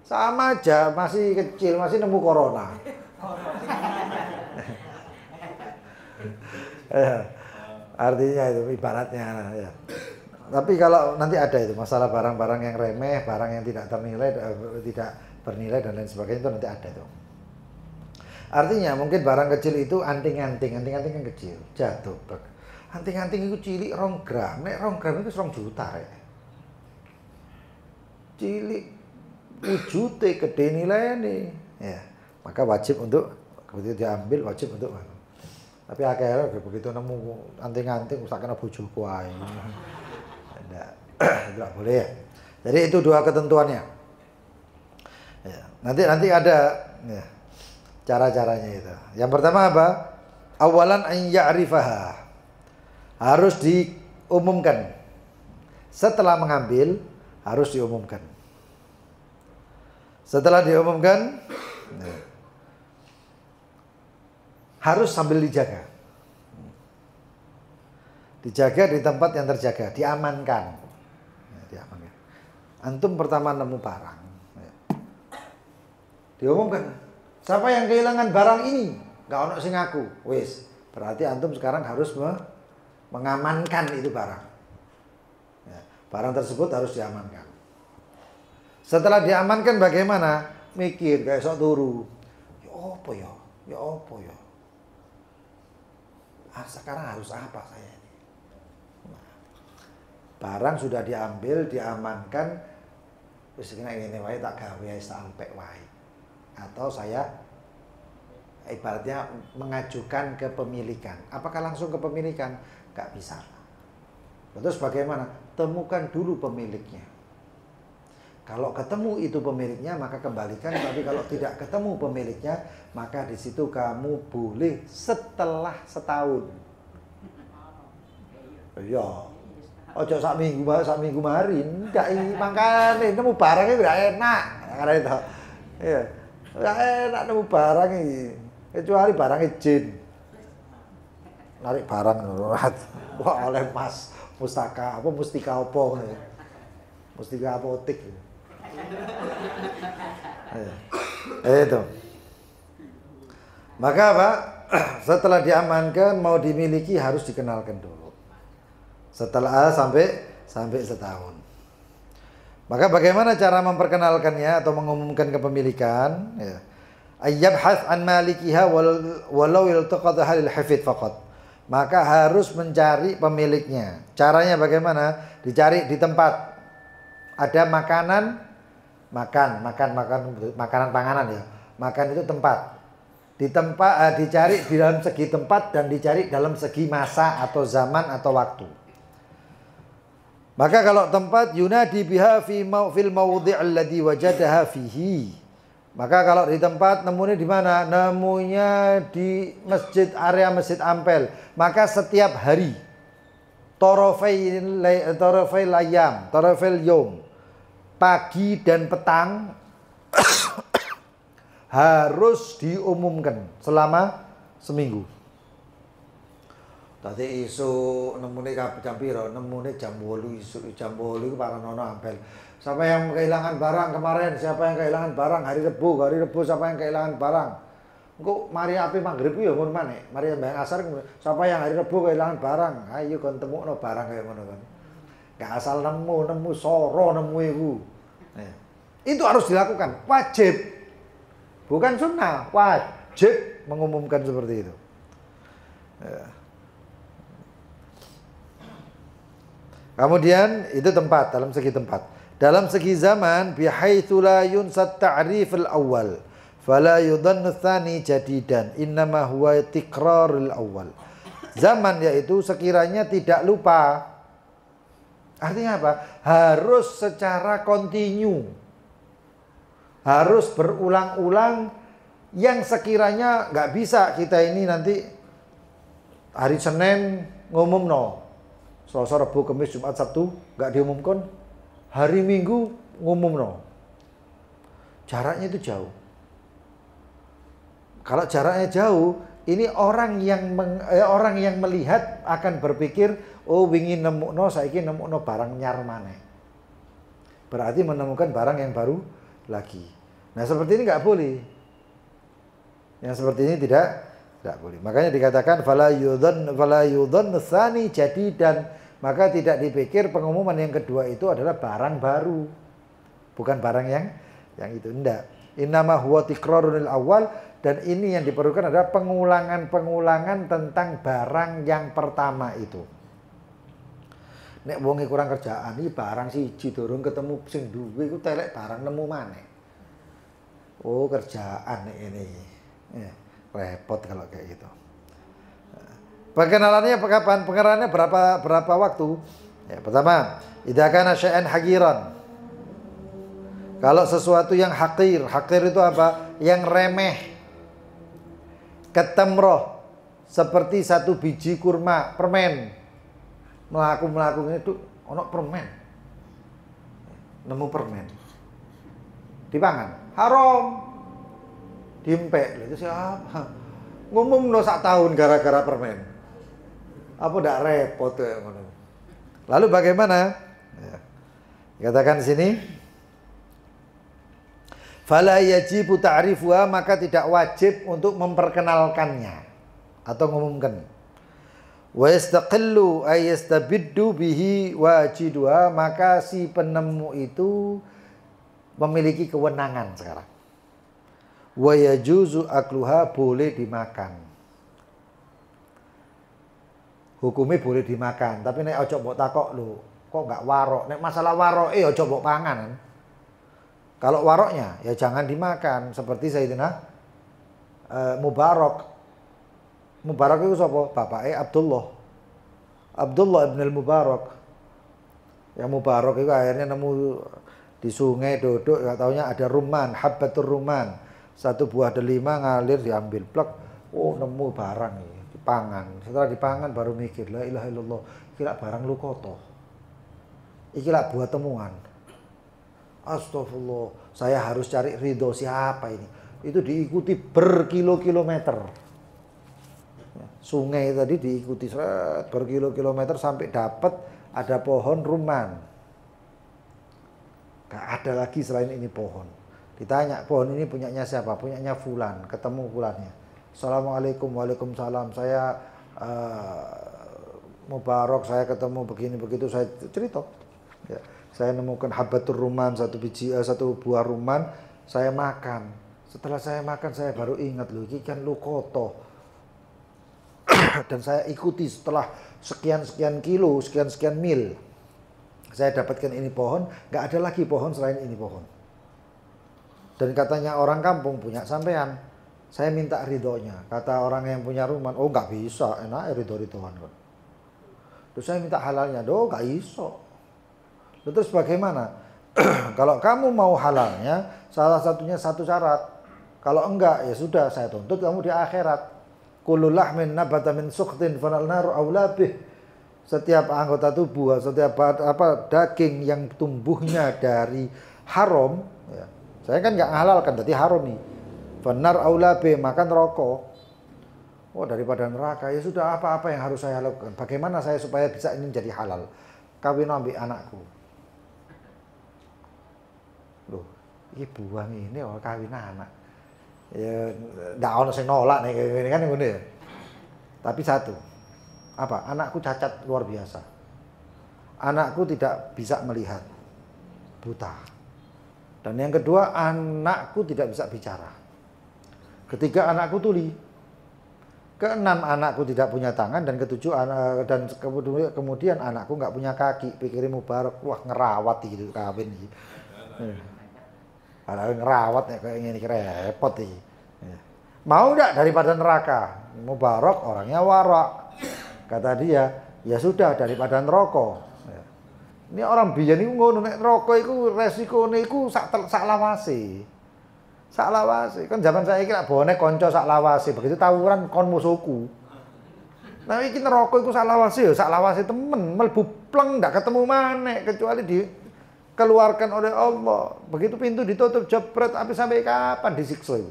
sama aja, masih kecil, masih nemu corona. Artinya itu ibaratnya ya. Tapi kalau nanti ada itu masalah barang-barang yang remeh, barang yang tidak ternilai, tidak bernilai dan lain sebagainya itu nanti ada itu. Artinya mungkin barang kecil itu anting-anting kan kecil, jatuh. Anting-anting itu cilik 2 gram, nek 2 gram itu 2 juta ya. Cilik wujute gede nilainya ya. Maka wajib untuk begitu diambil wajib untuk. Tapi akhirnya begitu nemu anting-anting usah kena bojoku ae. Tidak boleh ya. Jadi itu 2 ketentuannya. Ya, nanti ada ya, cara-caranya itu. Yang pertama apa? Awalan an ya'rifaha. Harus diumumkan. Setelah mengambil harus diumumkan. Setelah diumumkan ya, harus sambil dijaga. Dijaga di tempat yang terjaga, diamankan. Ya, diamankan. Antum pertama nemu barang. Ya. Diumumkan. Siapa yang kehilangan barang ini? Gak ono sing ngaku. Wis, berarti antum sekarang harus mengamankan itu barang. Ya, barang tersebut harus diamankan. Setelah diamankan bagaimana? Mikir kayak sok turu. Ya apa ya? Ya apa ya? Sekarang harus apa saya ini? Barang sudah diambil, diamankan, wis ngene wae tak gawe sampai wae. Atau saya ibaratnya mengajukan kepemilikan. Apakah langsung kepemilikan? Enggak bisa. Terus bagaimana? Temukan dulu pemiliknya. Kalau ketemu itu pemiliknya maka kembalikan, tapi kalau tidak ketemu pemiliknya maka di situ kamu boleh setelah setahun. Iya. Ojo sak minggu marin, ndak mangkane nemu barangnya ora enak. Karena itu. Iya. Ora enak nemu barang iki. Kecuali barangnya jin. Narik barang nurat. Wah, oleh Mas Mustika apa ngene. Mustika apotik. Itu. Maka apa? Setelah diamankan mau dimiliki harus dikenalkan dulu. Setelah sampai setahun. Maka bagaimana cara memperkenalkannya atau mengumumkan kepemilikan? Ya. Ayyabhath an malikiha walau iltaqadha lil hafid faqat. Maka harus mencari pemiliknya. Caranya bagaimana? Dicari di tempat ada makanan panganan ya. Makan itu tempat. Di tempat dicari di dalam segi tempat dan dicari dalam segi masa atau zaman atau waktu. Maka kalau tempat yunadi biha fil mawdhi' alladhi wajadaha fihi. Maka kalau di tempat nemunya di mana? Nemunya di area Masjid Ampel. Maka setiap hari torofai yom, pagi dan petang harus diumumkan selama seminggu. Tadi isu nemune jam piro? Nemune jam 8 isu jam 8 iku para nono Ampel. Siapa yang kehilangan barang kemarin? Siapa yang kehilangan barang hari Rebu siapa yang kehilangan barang? Engko mari ape magrib ya ngono maneh. Mari mbang asar siapa yang hari Rebu kehilangan barang? Ayo kon temukno barang kaya ngono kan. Gak asal nemu soro nemu iku. Itu harus dilakukan, wajib. Bukan sunnah, wajib mengumumkan seperti itu. Ya. Kemudian itu tempat, dalam segi tempat. Dalam segi zaman, bihaitsu la yunsat ta'rif al-awwal, fala yudhannu tsani jadidan, innama huwa tikrarul awwal. Zaman yaitu sekiranya tidak lupa. Artinya apa? Harus secara kontinu. Harus berulang-ulang yang sekiranya nggak bisa kita ini nanti hari Senin ngumum no. Selasa, Rabu, Kamis, Jumat, Sabtu nggak diumumkan. Hari Minggu ngumum no. Jaraknya itu jauh. Kalau jaraknya jauh, ini orang yang melihat akan berpikir, oh wingi nemukno saiki nemukno barang nyar maneh. Berarti menemukan barang yang baru lagi. Nah, seperti ini nggak boleh. Yang seperti ini tidak boleh. Makanya dikatakan fala yudhan tsani jadi, dan maka tidak dipikir pengumuman yang kedua itu adalah barang baru. Bukan barang yang itu, enggak. Innama huwa tikrarul awal, dan ini yang diperlukan adalah pengulangan tentang barang yang pertama itu. Nek wonge kurang kerjaan iki barang siji durung ketemu sing duwe iku telek barang nemu maneh. Oh, kerjaan nek ini. Repot kalau kayak gitu. Perkenalannya kapan? Pengenalannya berapa waktu? Ya, pertama, idza kana syai'an haqiran. Kalau sesuatu yang hakir itu apa? Yang remeh. Ketemroh, seperti satu biji kurma, permen. Melaku itu ono permen. Nemu permen. Dipangan, haram. Diempek, itu siapa? Ngomong no sak tahun gara-gara permen. Apa ndak repot ya ngono. Lalu bagaimana? Ya. Katakan di sini, fala yajibu ta'rifuha, maka tidak wajib untuk memperkenalkannya atau mengumumkan. Wa yastaqillu ay yastabiddu bihi wajiduha, maka si penemu itu memiliki kewenangan sekarang. Wa yajuzu akluha, boleh dimakan. Hukumnya boleh dimakan, tapi nek ojo mbok takok lho, kok enggak warok? Nek masalah warok ojo mbok pangan. Kalau waroknya ya jangan dimakan, seperti Sayyidina Mubarak. Mubarak itu sapa? Bapake Abdullah ibn al-Mubarak. Yang Mubarak itu akhirnya nemu di sungai duduk, enggak taunya ada rumman, habbatur rumman. Satu buah delima ngalir diambil plek. Oh, nemu barang ini, dipangan. Setelah dipangan baru mikir, la ilaha illallah, kira barang lu kotoh. Iki lah buah temuan. Astagfirullah, saya harus cari ridho siapa ini. Itu diikuti berkilo-kilometer. Sungai tadi diikuti berkilo-kilometer sampai dapat ada pohon rumman. Gak ada lagi selain ini pohon. Ditanya, pohon ini punyanya siapa? Punyanya fulan. Ketemu fulannya. Assalamualaikum, waalaikumsalam. Saya Mubarak, saya ketemu begini begitu, saya cerita. Ya, saya nemukan habbatur rumman, satu buah rumman, saya makan. Setelah saya makan, saya baru ingat loh, ini kan lukoto. Dan saya ikuti setelah sekian kilo, sekian mil. Saya dapatkan ini pohon, nggak ada lagi pohon selain ini pohon. Dan katanya orang kampung punya sampean, saya minta ridhonya. Kata orang yang punya rumah, oh nggak bisa, enak ridho-ridhoan kan. Terus saya minta halalnya, doh nggak iso. Terus bagaimana? Kalau kamu mau halalnya, salah satunya satu syarat. Kalau enggak, ya sudah, saya tuntut kamu di akhirat. Kullu lahmin nabata min sukhtin fanal naru aula bih. Setiap anggota tubuh, setiap daging yang tumbuhnya dari haram, ya, saya kan nggak halalkan, jadi haram nih. Benar aula b, makan rokok. Oh, daripada neraka, ya sudah, apa-apa yang harus saya lakukan? Bagaimana saya supaya bisa ini jadi halal? Kawin ambil anakku. Loh, ini buang ini kawin anak. Ya, nggak ono sing nolak nih, ini kan ngono ya. Tapi satu, apa? Anakku cacat luar biasa. Anakku tidak bisa melihat, buta. Dan yang kedua, anakku tidak bisa bicara. Ketiga, anakku tuli. Keenam, anakku tidak punya tangan. Dan ketujuh, dan kemudian anakku nggak punya kaki. Pikirin Mubarak, wah ngerawat gitu kawin gitu. Padahal ngerawat ya kayak gini repot iki. Mau nggak daripada neraka? Mubarak orangnya warak. Kata dia, ya sudah daripada neraka. Ini orang biyen niku ngono, nek neraka iku resikone iku sak lawase. Sak lawase. Kan zaman saiki lak bonek kanca sak lawase, begitu tawuran kon musuhku. Nah iki neraka iku sak lawase temen, mlebu pleng ndak ketemu maneh kecuali dikeluarkan oleh Allah. Begitu pintu ditutup jebret sampai kapan disiksa itu.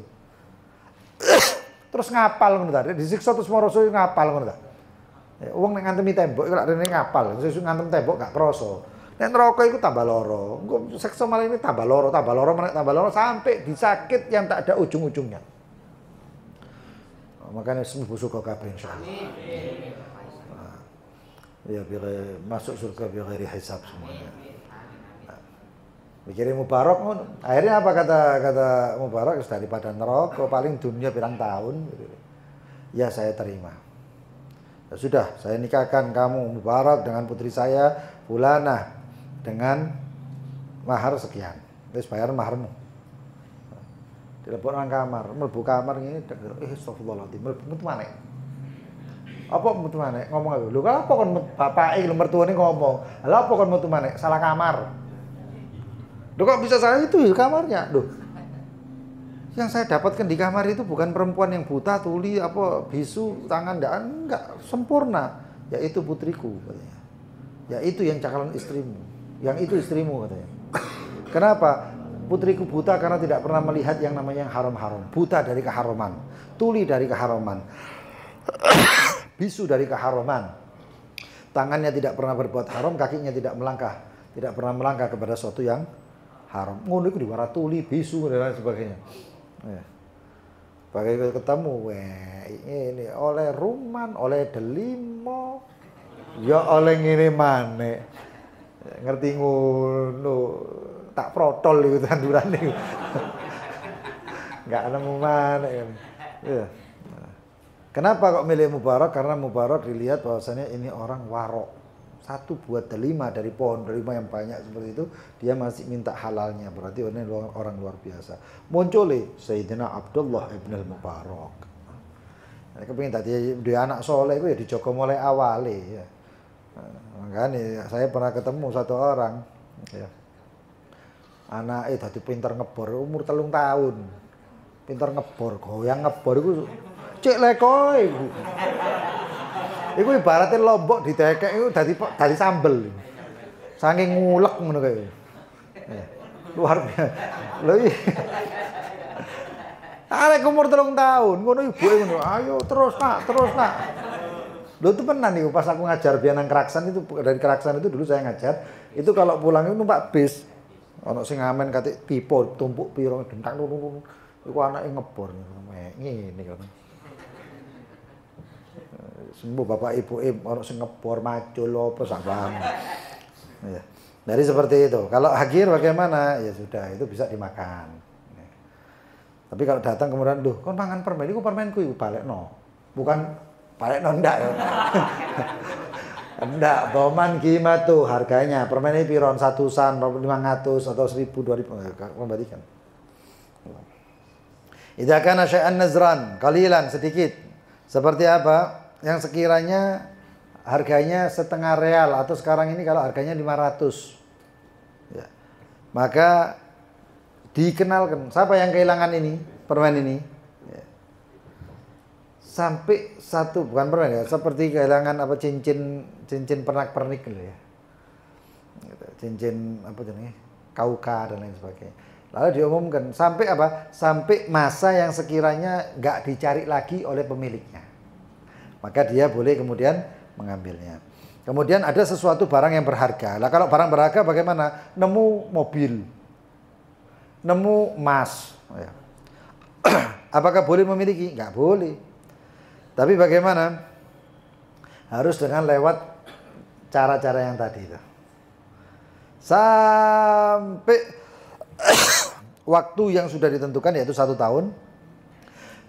Terus ngapal ngono ta, disiksa terus moro ngapal ngono ta. Wong nek ngantemi tembok iku lak rene ngapal, sesuk ngantem tembok gak krasa. Nek neraka iku tambah loro. Engko siksa malah ini tambah loro sampai disakit yang tak ada ujung-ujungnya. Makanya sembuh suka kabeh insyaallah. Nah, ya biar masuk surga biar hisab semuanya. Nah, mikirin Mubarak ngono. Akhirnya apa kata Mubarak daripada neraka paling dunia pirang tahun. Ya saya terima. Ya sudah, saya nikahkan kamu Mubarak dengan putri saya Fulanah dengan mahar sekian. Wis bayar maharmu. Dilepon nang kamar, mlebu kamar ngene, astagfirullahaladzim, mlebu metu maneh. Apa metu maneh? Ngomong aku. Lho apa kon bapake lho mertuane ngomong. Lha apa kon metu maneh? Salah kamar. Lho kok bisa salah itu kamarnya? Loh. Yang saya dapatkan di kamar itu bukan perempuan yang buta, tuli, apa bisu, tangan enggak sempurna, yaitu putriku katanya. Yaitu yang calon istrimu. Yang itu istrimu katanya. Kenapa? Putriku buta karena tidak pernah melihat yang namanya haram-haram. Buta dari keharaman. Tuli dari keharaman. Bisu dari keharaman. Tangannya tidak pernah berbuat haram, kakinya tidak pernah melangkah kepada sesuatu yang haram. Ngono iku diwara tuli, bisu dan lain sebagainya. Ya. Pakai ketemu, ini oleh ruman, oleh delimo, ya oleh ngene maneh. Ngerti ngono. Tak protol itu tanduran itu. Enggak nemu mana kan. Ya. Kenapa kok milih Mubarak? Karena Mubarak dilihat bahwasanya ini orang warok. Satu buat delima dari pohon delima yang banyak seperti itu, dia masih minta halalnya. Berarti ini orang luar biasa. Muncul Sayyidina Abdullah ibn al-Mubarak. Nah, kepingin tadi dia anak soleh itu ya dijogo mulai awali ya. Makanya saya pernah ketemu satu orang ya. Anake dadi pinter ngebor umur 3 tahun. Pinter ngebor, goyang ngebor iku cek lekoe iku. Iku ibaratnya lombok ditekek iku dadi sambel. Saking ngulek ngono kae. Luar biasa. Lho iki. Arek umur 3 tahun, ngono ibuke ngono. Ayo terus nak. Lho itu pernah nih pas aku ngajar biar nang Keraksan itu, dari Keraksan itu dulu saya ngajar, itu kalau pulang itu numpak bis. Ono sing ngamen katik pipo tumpuk piro dentang nurun. Iku anake ngebor ngene kan. Sembuh bapak ibu ono sing ngebor macul apa sak paham. Ya. Dari seperti itu. Kalau hagir bagaimana? Ya sudah, itu bisa dimakan. Tapi kalau datang kemudian, "Duh, kon mangan permen iku permenku iku balekno." Bukan balekno ndak ya. Enggak, boman gimatu harganya. Permen ini piron 100-an, 500 atau 1000, 2000 kembalikan. Idza kana syai'an nazran, qalilan sedikit. Seperti apa? Yang sekiranya harganya setengah real atau sekarang ini kalau harganya 500. Ya. Maka dikenalkan, siapa yang kehilangan ini? Permen ini. Sampai satu, bukan permen ya, seperti kehilangan apa cincin pernak-pernik gitu ya. Cincin apa jenisnya? Kauka dan lain sebagainya. Lalu diumumkan sampai apa? Sampai masa yang sekiranya nggak dicari lagi oleh pemiliknya. Maka dia boleh kemudian mengambilnya. Kemudian ada sesuatu barang yang berharga. Lah kalau barang berharga bagaimana? Nemu mobil. Nemu emas. Ya. Apakah boleh memiliki? Nggak boleh. Tapi bagaimana? Harus dengan lewat cara-cara yang tadi itu. Sampai waktu yang sudah ditentukan yaitu 1 tahun.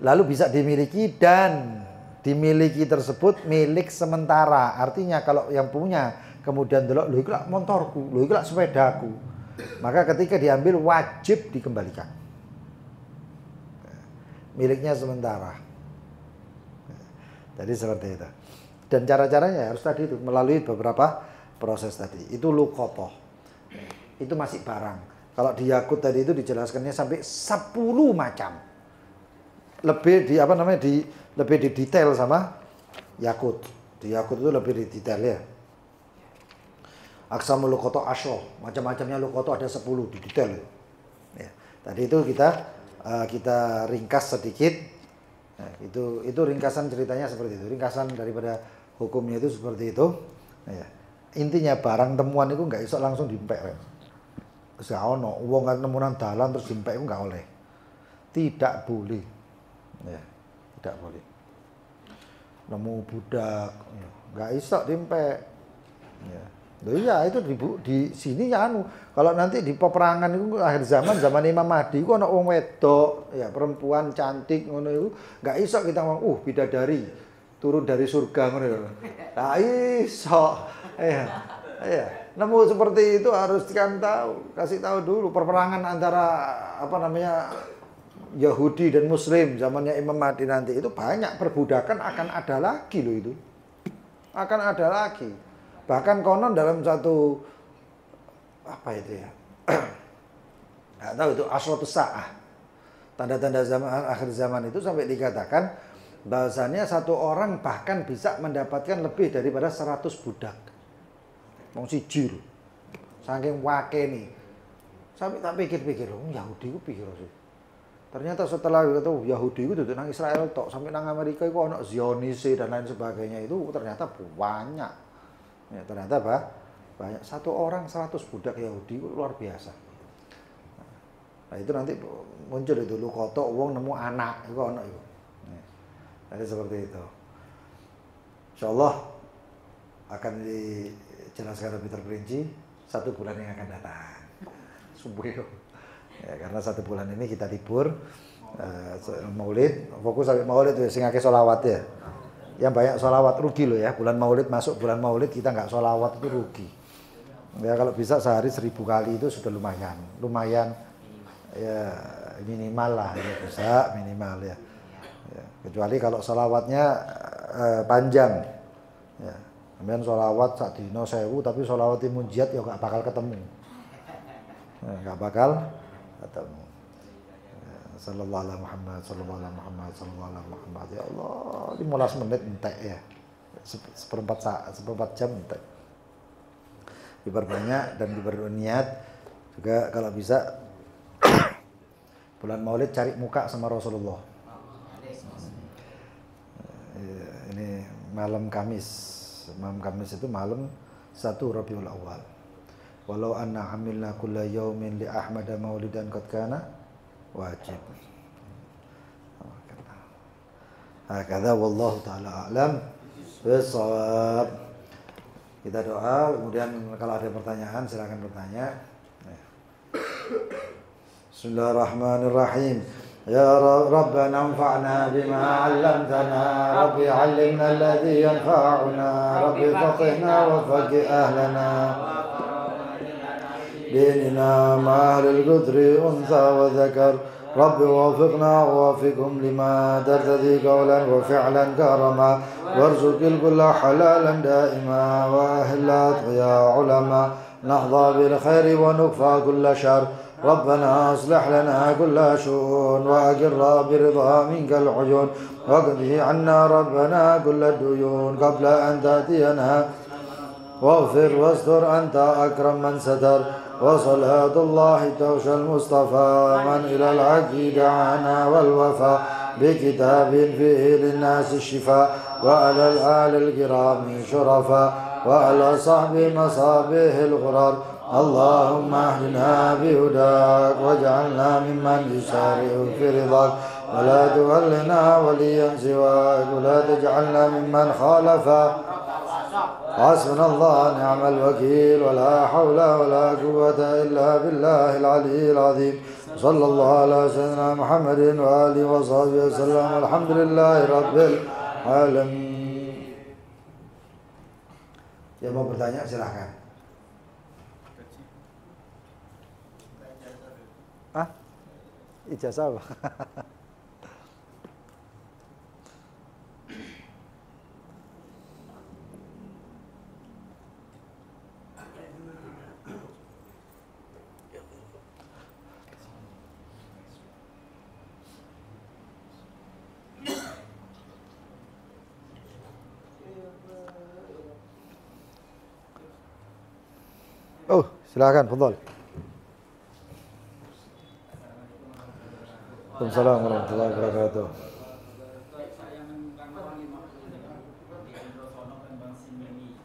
Lalu bisa dimiliki dan dimiliki tersebut milik sementara. Artinya kalau yang punya kemudian delok, lho iku lak motorku, lho iku lak sepedaku. Maka ketika diambil wajib dikembalikan. Miliknya sementara. Jadi seperti itu. Dan cara-caranya harus tadi itu melalui beberapa proses tadi. Itu luqatah. Itu masih barang. Kalau di Yakut tadi itu dijelaskannya sampai 10 macam. Lebih di apa namanya lebih di detail sama Yakut. Di Yakut itu lebih di detail ya. Aksamul luqata asyra, macam-macamnya luqata ada 10 di detail. Ya. Tadi itu kita ringkas sedikit. Nah, itu ringkasan ceritanya seperti itu. Ringkasan daripada hukumnya itu seperti itu. Ya. Intinya barang temuan itu nggak iso langsung diempek. Wis ono wong kan nemunan dalan terus diempek itu nggak oleh. Tidak boleh. Ya, tidak boleh. Nemu budak, ya, nggak iso diempek. Ya. Loh iya itu di sini ya kalau nanti di peperangan itu akhir zaman Imam Mahdi itu ana wong wedok ya perempuan cantik ngono itu enggak iso kita ngomong bidadari turun dari surga ngono lho. Lah iso. Iya. Nemu seperti itu harus kan kasih tahu dulu peperangan antara apa namanya Yahudi dan Muslim zamannya Imam Mahdi nanti itu banyak perbudakan akan ada lagi loh itu. Akan ada lagi. Bahkan konon dalam satu apa itu ya? Nggak tahu itu asratus saah. Tanda-tanda akhir zaman itu sampai dikatakan bahasanya satu orang bahkan bisa mendapatkan lebih daripada 100 budak. Wong siji lho. Saking wake nih. Sampai tak pikir-pikir, Yahudi ku pikir sih. Ternyata setelah itu Yahudi itu nang Israel tok sampai nang Amerika itu ono Zionis dan lain sebagainya itu ternyata banyak. Ya, ternyata banyak satu orang 100 budak Yahudi itu luar biasa. Nah, itu nanti muncul itu luqata wong nemu anak itu ono itu. Jadi seperti itu. Insyaallah akan dijelaskan lebih terperinci 1 bulan yang akan datang. Subuh itu. Ya, karena 1 bulan ini kita libur Maulid, fokus sampai Maulid sing akeh selawat ya. Yang banyak sholawat rugi loh ya, bulan maulid masuk bulan maulid kita nggak sholawat itu rugi ya. Kalau bisa sehari 1000 kali itu sudah lumayan ya, minimal lah ya, bisa minimal ya. Kecuali kalau sholawatnya panjang ya, kemudian sholawat sak dino 1000 tapi sholawat munjiat ya nggak bakal ketemu ya, nggak bakal ketemu. Sallallahu alaihi Muhammad, sallallahu alaihi Muhammad, sallallahu alaihi Muhammad. Ya Allah, 15 menit entek ya. Seperempat jam entek. Diperbanyak dan diberniat juga kalau bisa bulan Maulid cari muka sama Rasulullah. Ini malam Kamis. Malam Kamis itu malam 1 Rabiul Awal. Walau anna amilna kulla yaumin li Ahmad maulidan qad kana wajib. Hakadha wallahu taala a'lam bissawab. Kita doa, kemudian kalau ada pertanyaan silakan bertanya. Bismillahirrahmanirrahim. Ya Rabbana anfa'na bima 'allamtana, Rabbi 'allimna alladhi yanfa'una, Rabbi faqihna wa faqih ahlana. ديننا مع أهل القدر أنثى وذكر رب وافقنا ووافقهم لما ترتدي قولا وفعلا كرما وارزق الكل حلالا دائما وأهلات يا علماء نحظى بالخير ونكفى كل شر ربنا أصلح لنا كل شؤون وأقر برضا منك العيون واقضي عنا ربنا كل الديون قبل أن تأتينا واغفر واستر أنت أكرم من ستر وصلاة الله توشى المصطفى من إلى الحق دعانا والوفاء بكتاب فيه للناس الشفاء وعلى الآل الكرام شرفاء وعلى صحب مصابيح الغرار اللهم اهدنا بهداك واجعلنا ممن يسارع في رضاك ولا تولنا وليا سواك ولا تجعلنا ممن خالفا حسبنا الله نعم الوكيل ولا حول ولا قوة إلا بالله العلي العظيم صلى الله على سيدنا محمد وآله وصحبه وسلم الحمد لله رب العالمين. Yang mau bertanya silahkan. Ijazah apa? Oh, silakan, fadhal. Waalaikumsalam warahmatullahi wabarakatuh. Saya menemukan uang 50 di Androsono dan Bank Simeni.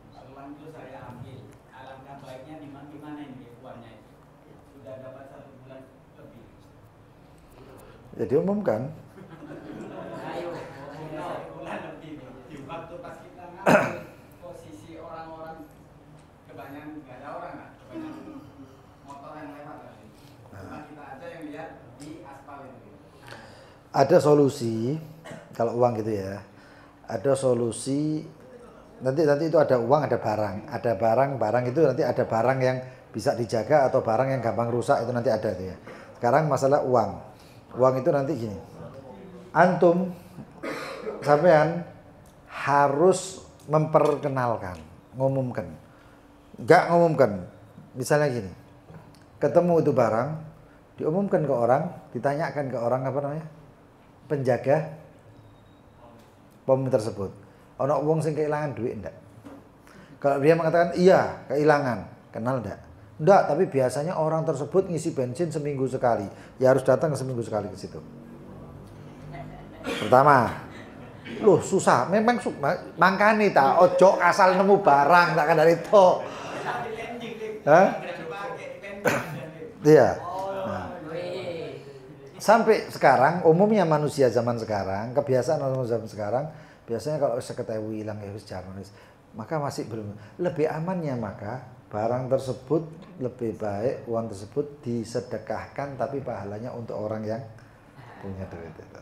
Selang itu saya ambil. Alangkah baiknya di mana ini uangnya itu? Sudah dapat 1 bulan lebih. Ya diumumkan. Ayo, 1 bulan lebih. Di waktu pas kita ngambil posisi orang-orang kebanyakan nggak ada orang lah, kebanyakan motor yang lewat lah. Cuma kita aja yang lihat di aspal itu. Ada solusi kalau uang gitu ya. Ada solusi nanti itu ada uang, ada barang itu nanti ada barang yang bisa dijaga atau barang yang gampang rusak itu nanti ada itu ya. Sekarang masalah uang itu nanti gini, antum sampean harus memperkenalkan, nggak ngumumkan, misalnya gini, ketemu itu barang diumumkan ke orang, ditanyakan ke orang apa namanya, penjaga pom tersebut, ono wong sing kehilangan duit ndak? Kalau dia mengatakan iya kehilangan, kenal ndak, tapi biasanya orang tersebut ngisi bensin seminggu sekali, ya harus datang seminggu sekali ke situ. Pertama, loh susah, memang mangkane ta ojo asal nemu barang tak dari itu. Hah? Iya. Nah. Sampai sekarang umumnya manusia zaman sekarang, kebiasaan manusia zaman sekarang, biasanya kalau seketahui hilang ya wis jarang, maka masih belum lebih amannya, maka barang tersebut lebih baik uang tersebut disedekahkan tapi pahalanya untuk orang yang punya duit itu.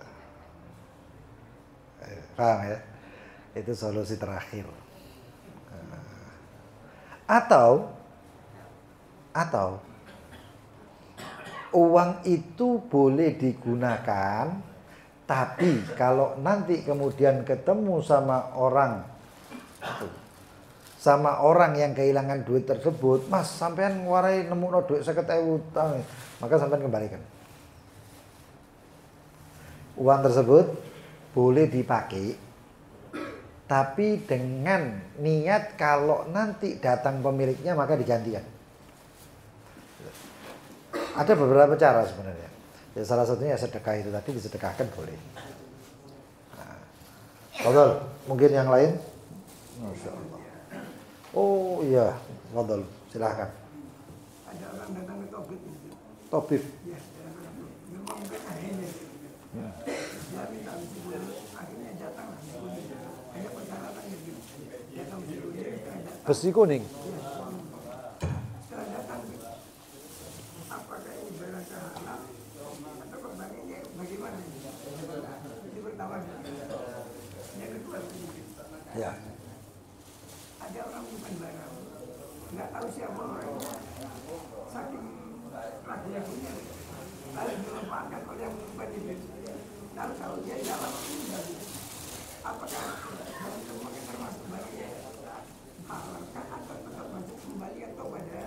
Paham ya? Itu solusi terakhir. Atau uang itu boleh digunakan, tapi kalau nanti kemudian ketemu sama orang yang kehilangan duit tersebut, Mas sampean warai nemu duit 50.000, maka sampean kembalikan. Uang tersebut boleh dipakai, tapi dengan niat kalau nanti datang pemiliknya maka digantikan. Ada beberapa cara sebenarnya. Ya, salah satunya sedekah itu tadi, disedekahkan boleh. Fadhal, mungkin yang lain? Masya Allah. Oh iya, fadhal, silahkan. Ada orang datang ke Tobib. Tobib. Ya, memang mungkin akhirnya. Dia minta dulu, akhirnya datang. Ada persyaratan gitu. Datang dulu, Besi kuning. setelah datang, apakah ini barang halal atau kembalinya bagaimana? Itu pertama. Yang kedua, Ya. ada orang bukan barang, nggak tahu siapa orangnya, saking ragunya punya, lalu dilemparkan oleh yang bukan itu. Lalu kalau dia dalam apakah barang semuanya termasuk bagian halalkah atau tetap masuk kembali atau pada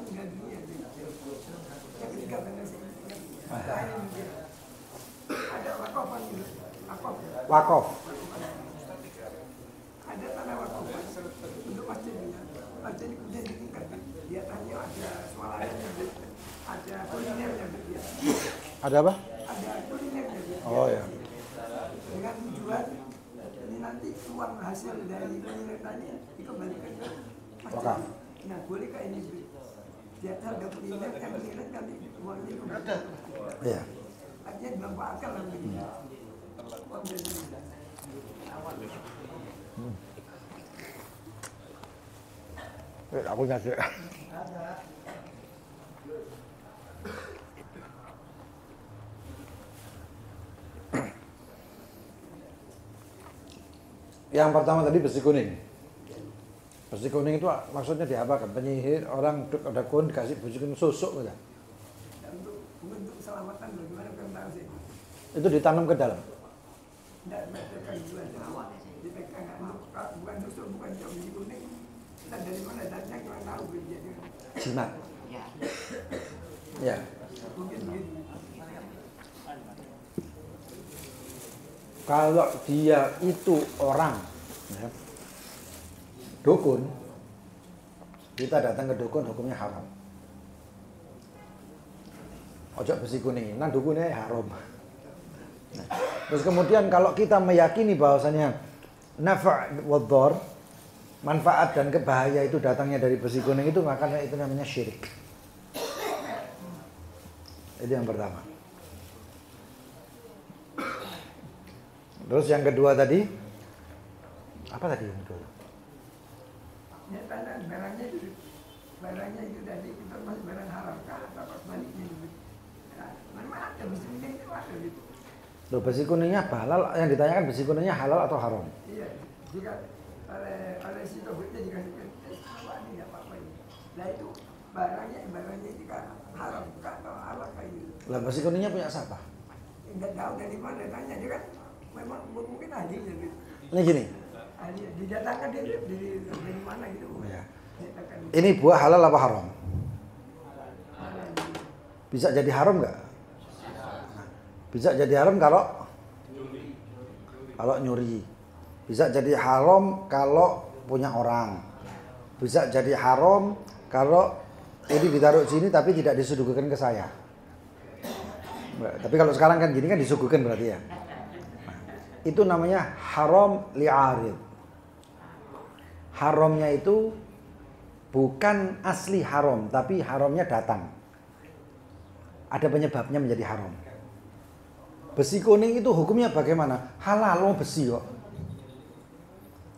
tinggal dunia? Yang ketiga benar sih. Ada wakofan gitu, Wakaf. ada tanah wakofan untuk masjidnya. Masjid kemudian ditingkatkan. Di atasnya ada sualannya, ada kulinernya dia. Ada apa? Ada kulinernya dia. Oh ya. Dengan tujuan ini nanti uang hasil dari kuliner tadi dikembalikan ke Wakaf. masjid. Nah, bolehkah ini di atas ada kuliner yang kuliner kali uangnya kembali. Iya. Artinya dimanfaatkan lah begini. Uang dari Aku ngasih. Yang pertama tadi besi kuning. Besi kuning itu maksudnya diapakan? Penyihir orang ada kun dikasih besi kuning susuk gitu. untuk keselamatan bagaimana kan tahu sih. Itu ditanam ke dalam. Tidak dipegang dulu aja awal. Dipegang bukan susuk, bukan jauh besi kuning. Kita dari mana datangnya kita tahu jadi. Jimat. Ya. Mungkin begitu. Kalau dia itu orang ya, dukun, Kita datang ke dukun hukumnya haram. Ojo besi kuning, nang dukunnya haram. Nah, terus kemudian kalau kita meyakini bahwasanya nafa' wa dhar, manfaat dan kebahaya itu datangnya dari besi kuning itu, maka itu namanya syirik. Itu yang pertama. Terus yang kedua tadi, apa tadi yang kedua? Ya tanya barangnya itu tadi kita masih barang haram kah atau sebaliknya gitu. Nah, memang ada besi kuning itu ada gitu. Loh, besi kuningnya halal, yang ditanyakan besi kuningnya halal atau haram? Iya, jika oleh si tauhidnya dikasih tes, wah ini nggak apa-apa ini. Nah itu barangnya itu kan haram kah atau halal kayak gitu. Lah besi kuningnya punya siapa? Nggak tahu dari mana tanya dia kan memang mungkin ahlinya gitu. Ini gini. Ahlinya didatangkan dari mana gitu. Ya. Didatangkan. Ini buah halal apa haram? Halal. Bisa jadi haram nggak? Bisa jadi haram kalau nyuri. Bisa jadi haram kalau punya orang. Bisa jadi haram kalau ini ditaruh sini tapi tidak disuguhkan ke saya. Tapi kalau sekarang kan gini kan disuguhkan berarti ya. Nah, itu namanya haram li'arid. Haramnya itu bukan asli haram, tapi haramnya datang. Ada penyebabnya menjadi haram. Besi kuning itu hukumnya bagaimana? Halal besi kok.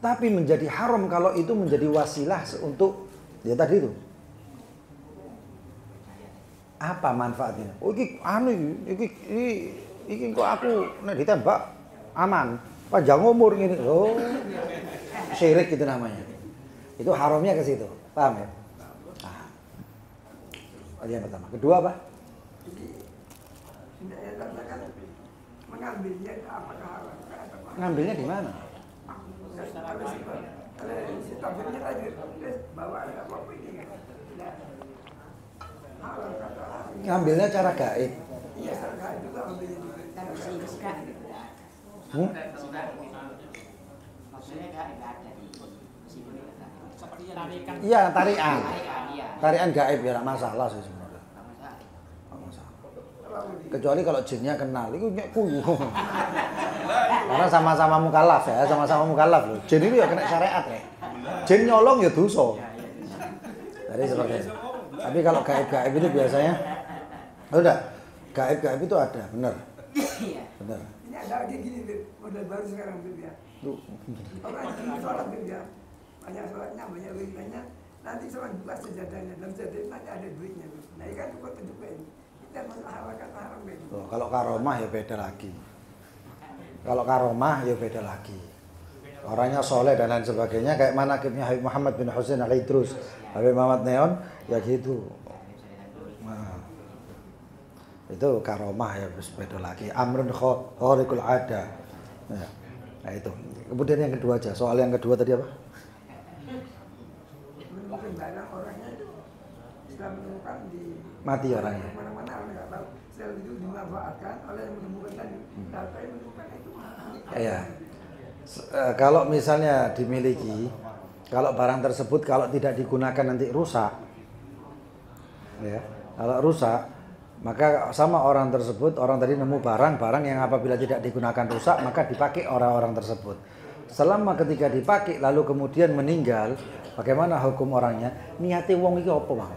Tapi menjadi haram kalau itu menjadi wasilah untuk ya tadi itu. Apa manfaatnya? Oh iki kok aku nek ditembak aman, panjang umur gini. Oh. Syirik itu namanya. Itu haramnya ke situ. Paham ya? Nah. Yang pertama. Kedua apa? Mengambilnya itu apakah halal atau apa? Ngambilnya di mana? Si tafsirnya tadi bawa ada apa ini kan? Halal kata halal. Ngambilnya cara gaib. Iya, cara itu kan ambilnya di Maksudnya enggak ada di sini. Seperti tarikan. Iya, tarian. Iya. Tarian gaib ya, masalah sih sebenarnya. Nggak masalah. Kecuali kalau jinnya kenal, itu nyek kuyu. Karena sama-sama mukallaf ya, sama-sama mukallaf loh. Jin itu ya kena syariat ya. Jin nyolong ya dosa. Jadi seperti itu. Tapi kalau gaib-gaib itu biasanya, udah gaib-gaib itu ada, benar. Benar. Ini ada lagi gini tuh, model baru sekarang tuh ya. Orang ini sholat tuh ya, banyak sholatnya, banyak wiridnya. Nanti sholat buka sejadahnya, dan sejadahnya nanti ada duitnya tuh. Nah ini kan cukup tunjukkan. Kita masalah halal kata haram gitu. Loh, kalau karomah ya beda lagi. Kalau karomah ya beda lagi. Orangnya soleh dan lain sebagainya, kayak manaqibnya Habib Muhammad bin Husain Al-Idrus, Habib Muhammad Neon, ya gitu. Nah, itu karomah ya beda lagi. Amrun khariqul ada. Nah itu. Kemudian yang kedua aja. Soal yang kedua tadi apa? Mungkin barang orangnya itu setelah menemukan di Mati orangnya. mana-mana orang nggak tahu. Sel itu dimanfaatkan oleh yang menemukan tadi. Data yang menemukan itu. Iya. Kalau misalnya dimiliki, kalau barang tersebut kalau tidak digunakan nanti rusak, ya, kalau rusak, maka sama orang tersebut, orang tadi nemu barang yang apabila tidak digunakan rusak, maka dipakai orang-orang tersebut. Selama ketika dipakai lalu kemudian meninggal, bagaimana hukum orangnya? Niate wong iki apa, Bang?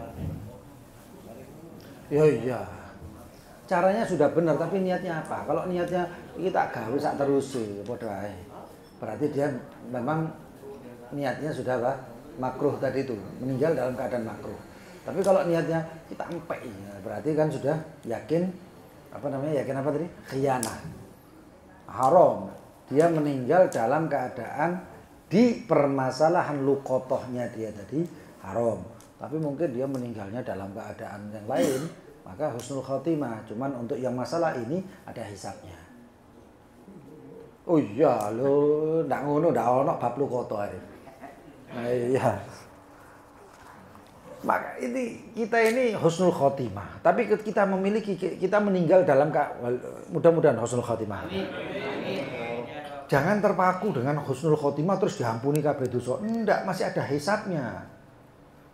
Ya iya. Caranya sudah benar, tapi niatnya apa? Kalau niatnya kita gawe sak terus padha ae. Berarti dia memang niatnya sudah apa? Makruh tadi itu, meninggal dalam keadaan makruh. Tapi kalau niatnya kita empek, ya, berarti kan sudah yakin apa namanya? Yakin apa tadi? Khianah. Haram. Dia meninggal dalam keadaan di permasalahan luqotohnya dia tadi haram. Tapi mungkin dia meninggalnya dalam keadaan yang lain, maka husnul khotimah. Cuman untuk yang masalah ini ada hisabnya. Oh iya lho, ndak ngono ndak ono bab luqoto ae. Nah iya. Maka kita ini husnul khotimah. Tapi kita memiliki, kita meninggal dalam mudah-mudahan husnul khotimah. Jangan terpaku dengan husnul khotimah terus diampuni kabeh dosa. Enggak, masih ada hisabnya.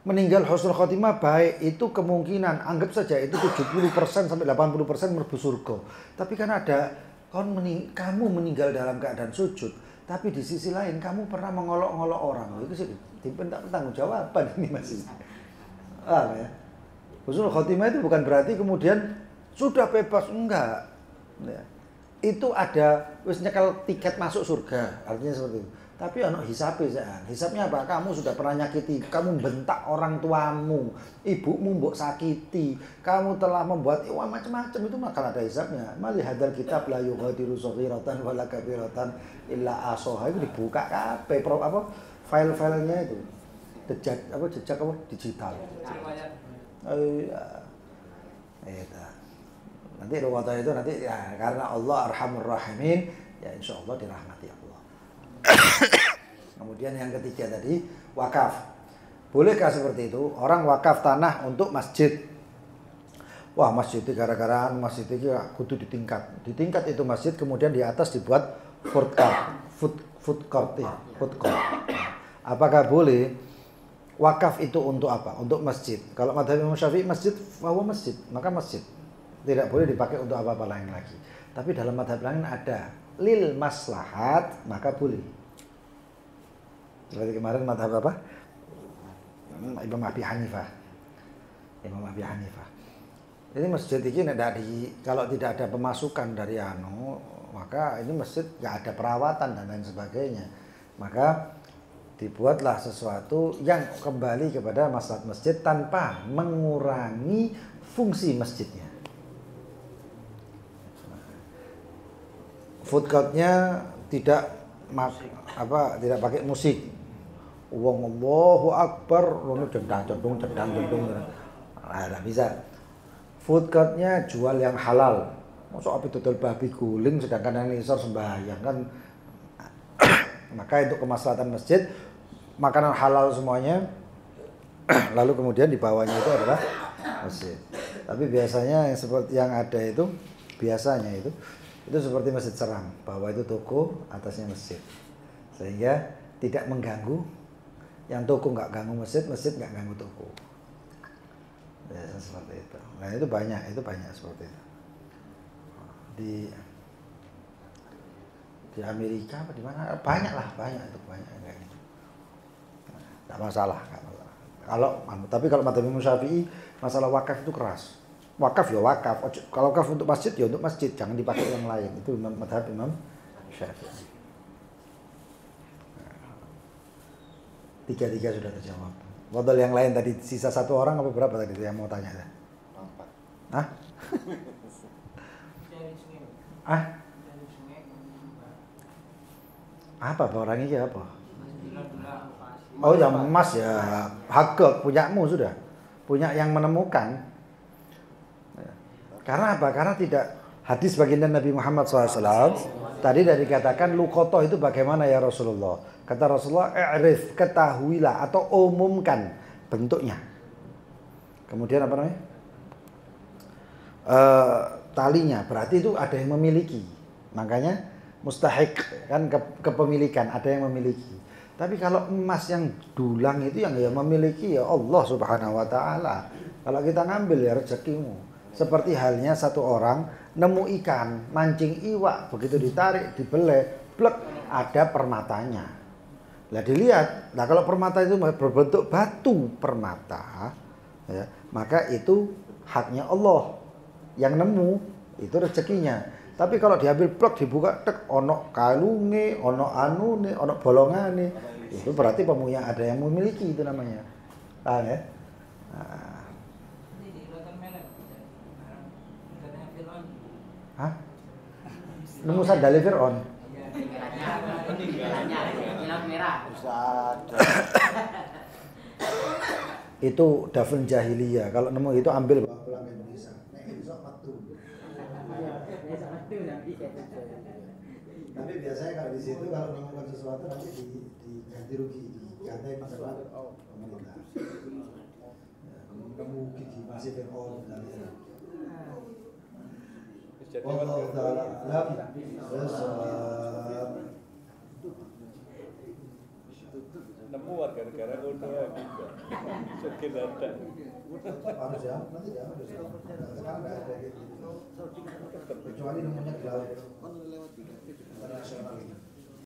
meninggal husnul khotimah baik itu kemungkinan anggap saja itu 70% sampai 80% mlebu surga. Tapi kan ada kamu meninggal dalam keadaan sujud, tapi di sisi lain kamu pernah mengolok-olok orang. Itu sih tanggung jawaban ini masih. Ya. Husnul khotimah itu bukan berarti kemudian sudah bebas, enggak. Ya. Itu ada wis nyekel tiket masuk surga, artinya seperti itu. Tapi ono hisabnya, hisabnya apa? Kamu sudah pernah nyakiti, kamu bentak orang tuamu, ibumu mbok sakiti, kamu telah membuat macam-macam, itu maka ada hisabnya. Mali hadal kitab la yughadiru shaghiratan wala kabiratan illa ahsaha, itu dibuka kabeh file-filenya itu. Jejak digital. Iya. Itu. Nanti ruwata itu nanti ya, karena Allah Arhamur Rahimin, ya insyaallah dirahmati Allah. Kemudian yang ketiga tadi wakaf. Bolehkah seperti itu? Orang wakaf tanah untuk masjid. Wah, masjid itu gara-gara masjid itu kudu ditingkat. Ditingkat itu masjid, kemudian di atas dibuat food court. Apakah boleh? Wakaf itu untuk apa? Untuk masjid. Kalau mazhab Imam Syafi'i masjid, bahwa masjid, maka masjid. Tidak boleh dipakai untuk apa-apa lain lagi. Tapi dalam mazhab lain ada lil maslahat, maka boleh. Seperti kemarin mazhab apa? Imam Abi Hanifah. Ini masjid ini kalau tidak ada pemasukan dari maka ini masjid nggak ada perawatan dan lain sebagainya. Maka dibuatlah sesuatu yang kembali kepada maslahat masjid tanpa mengurangi fungsi masjidnya. Food court-nya tidak pakai musik. Allahu Akbar, rono cendang. Nah, bisa. Food court-nya jual yang halal. Masa api dodol babi guling sedangkan yang isor sembahyang kan. Maka untuk kemaslahatan masjid, makanan halal semuanya. Lalu kemudian di bawahnya itu adalah masjid. Tapi biasanya yang seperti yang ada itu itu seperti Masjid Seram, bawah itu toko, atasnya masjid, sehingga tidak mengganggu. Yang toko nggak ganggu masjid, masjid nggak ganggu toko. Biasa seperti itu. Nah itu banyak seperti itu. Di Amerika apa di mana banyak kayak gitu. Nggak masalah. Tapi kalau mazhab Imam Syafi'i masalah wakaf itu keras. Wakaf ya wakaf. Kalau wakaf untuk masjid ya untuk masjid, jangan dipakai yang lain. Itu mazhab Imam Syafi'i. Tiga sudah terjawab. Modal yang lain tadi sisa satu orang apa berapa tadi yang mau tanya? 4. Apa barang ini apa? Oh ya emas ya, hak punyamu sudah. Punya yang menemukan. Karena apa? Karena tidak hadis baginda Nabi Muhammad SAW tadi dari dikatakan luqotoh itu bagaimana ya Rasulullah? Kata Rasulullah, i'rif, ketahuilah atau umumkan bentuknya. Kemudian apa namanya? Talinya, berarti itu ada yang memiliki. Makanya mustahik kan kepemilikan, ada yang memiliki. Tapi kalau emas yang dulang itu yang memiliki ya Allah Subhanahu wa taala. Kalau kita ngambil ya rezekimu. Seperti halnya satu orang nemu ikan, mancing iwak, begitu ditarik, dibeleh, blek, ada permatanya. Nah dilihat, nah kalau permata itu berbentuk batu permata, ya, maka itu haknya Allah. Yang nemu itu rezekinya. Tapi kalau diambil blok dibuka tek ono kalunge, ono anune, ono bolongane, itu berarti pemunya ada yang memiliki itu namanya. Paham ya? Nah. Hah? Nemu sandal Fir'aun. Itu dafn jahiliyah. Kalau nemu itu ambil bawa pulang ke Indonesia. Tapi biasanya kalau di situ kalau menemukan sesuatu nanti diganti rugi, diganti masalah pemerintah. Nemu gigi masih Fir'aun misalnya. Allah Ta'ala nemu warga negara Korea juga. Sugih dadak. Harus ya, nanti ya harus. Sekarang nggak ada gitu. Kecuali nemunya di laut internasional.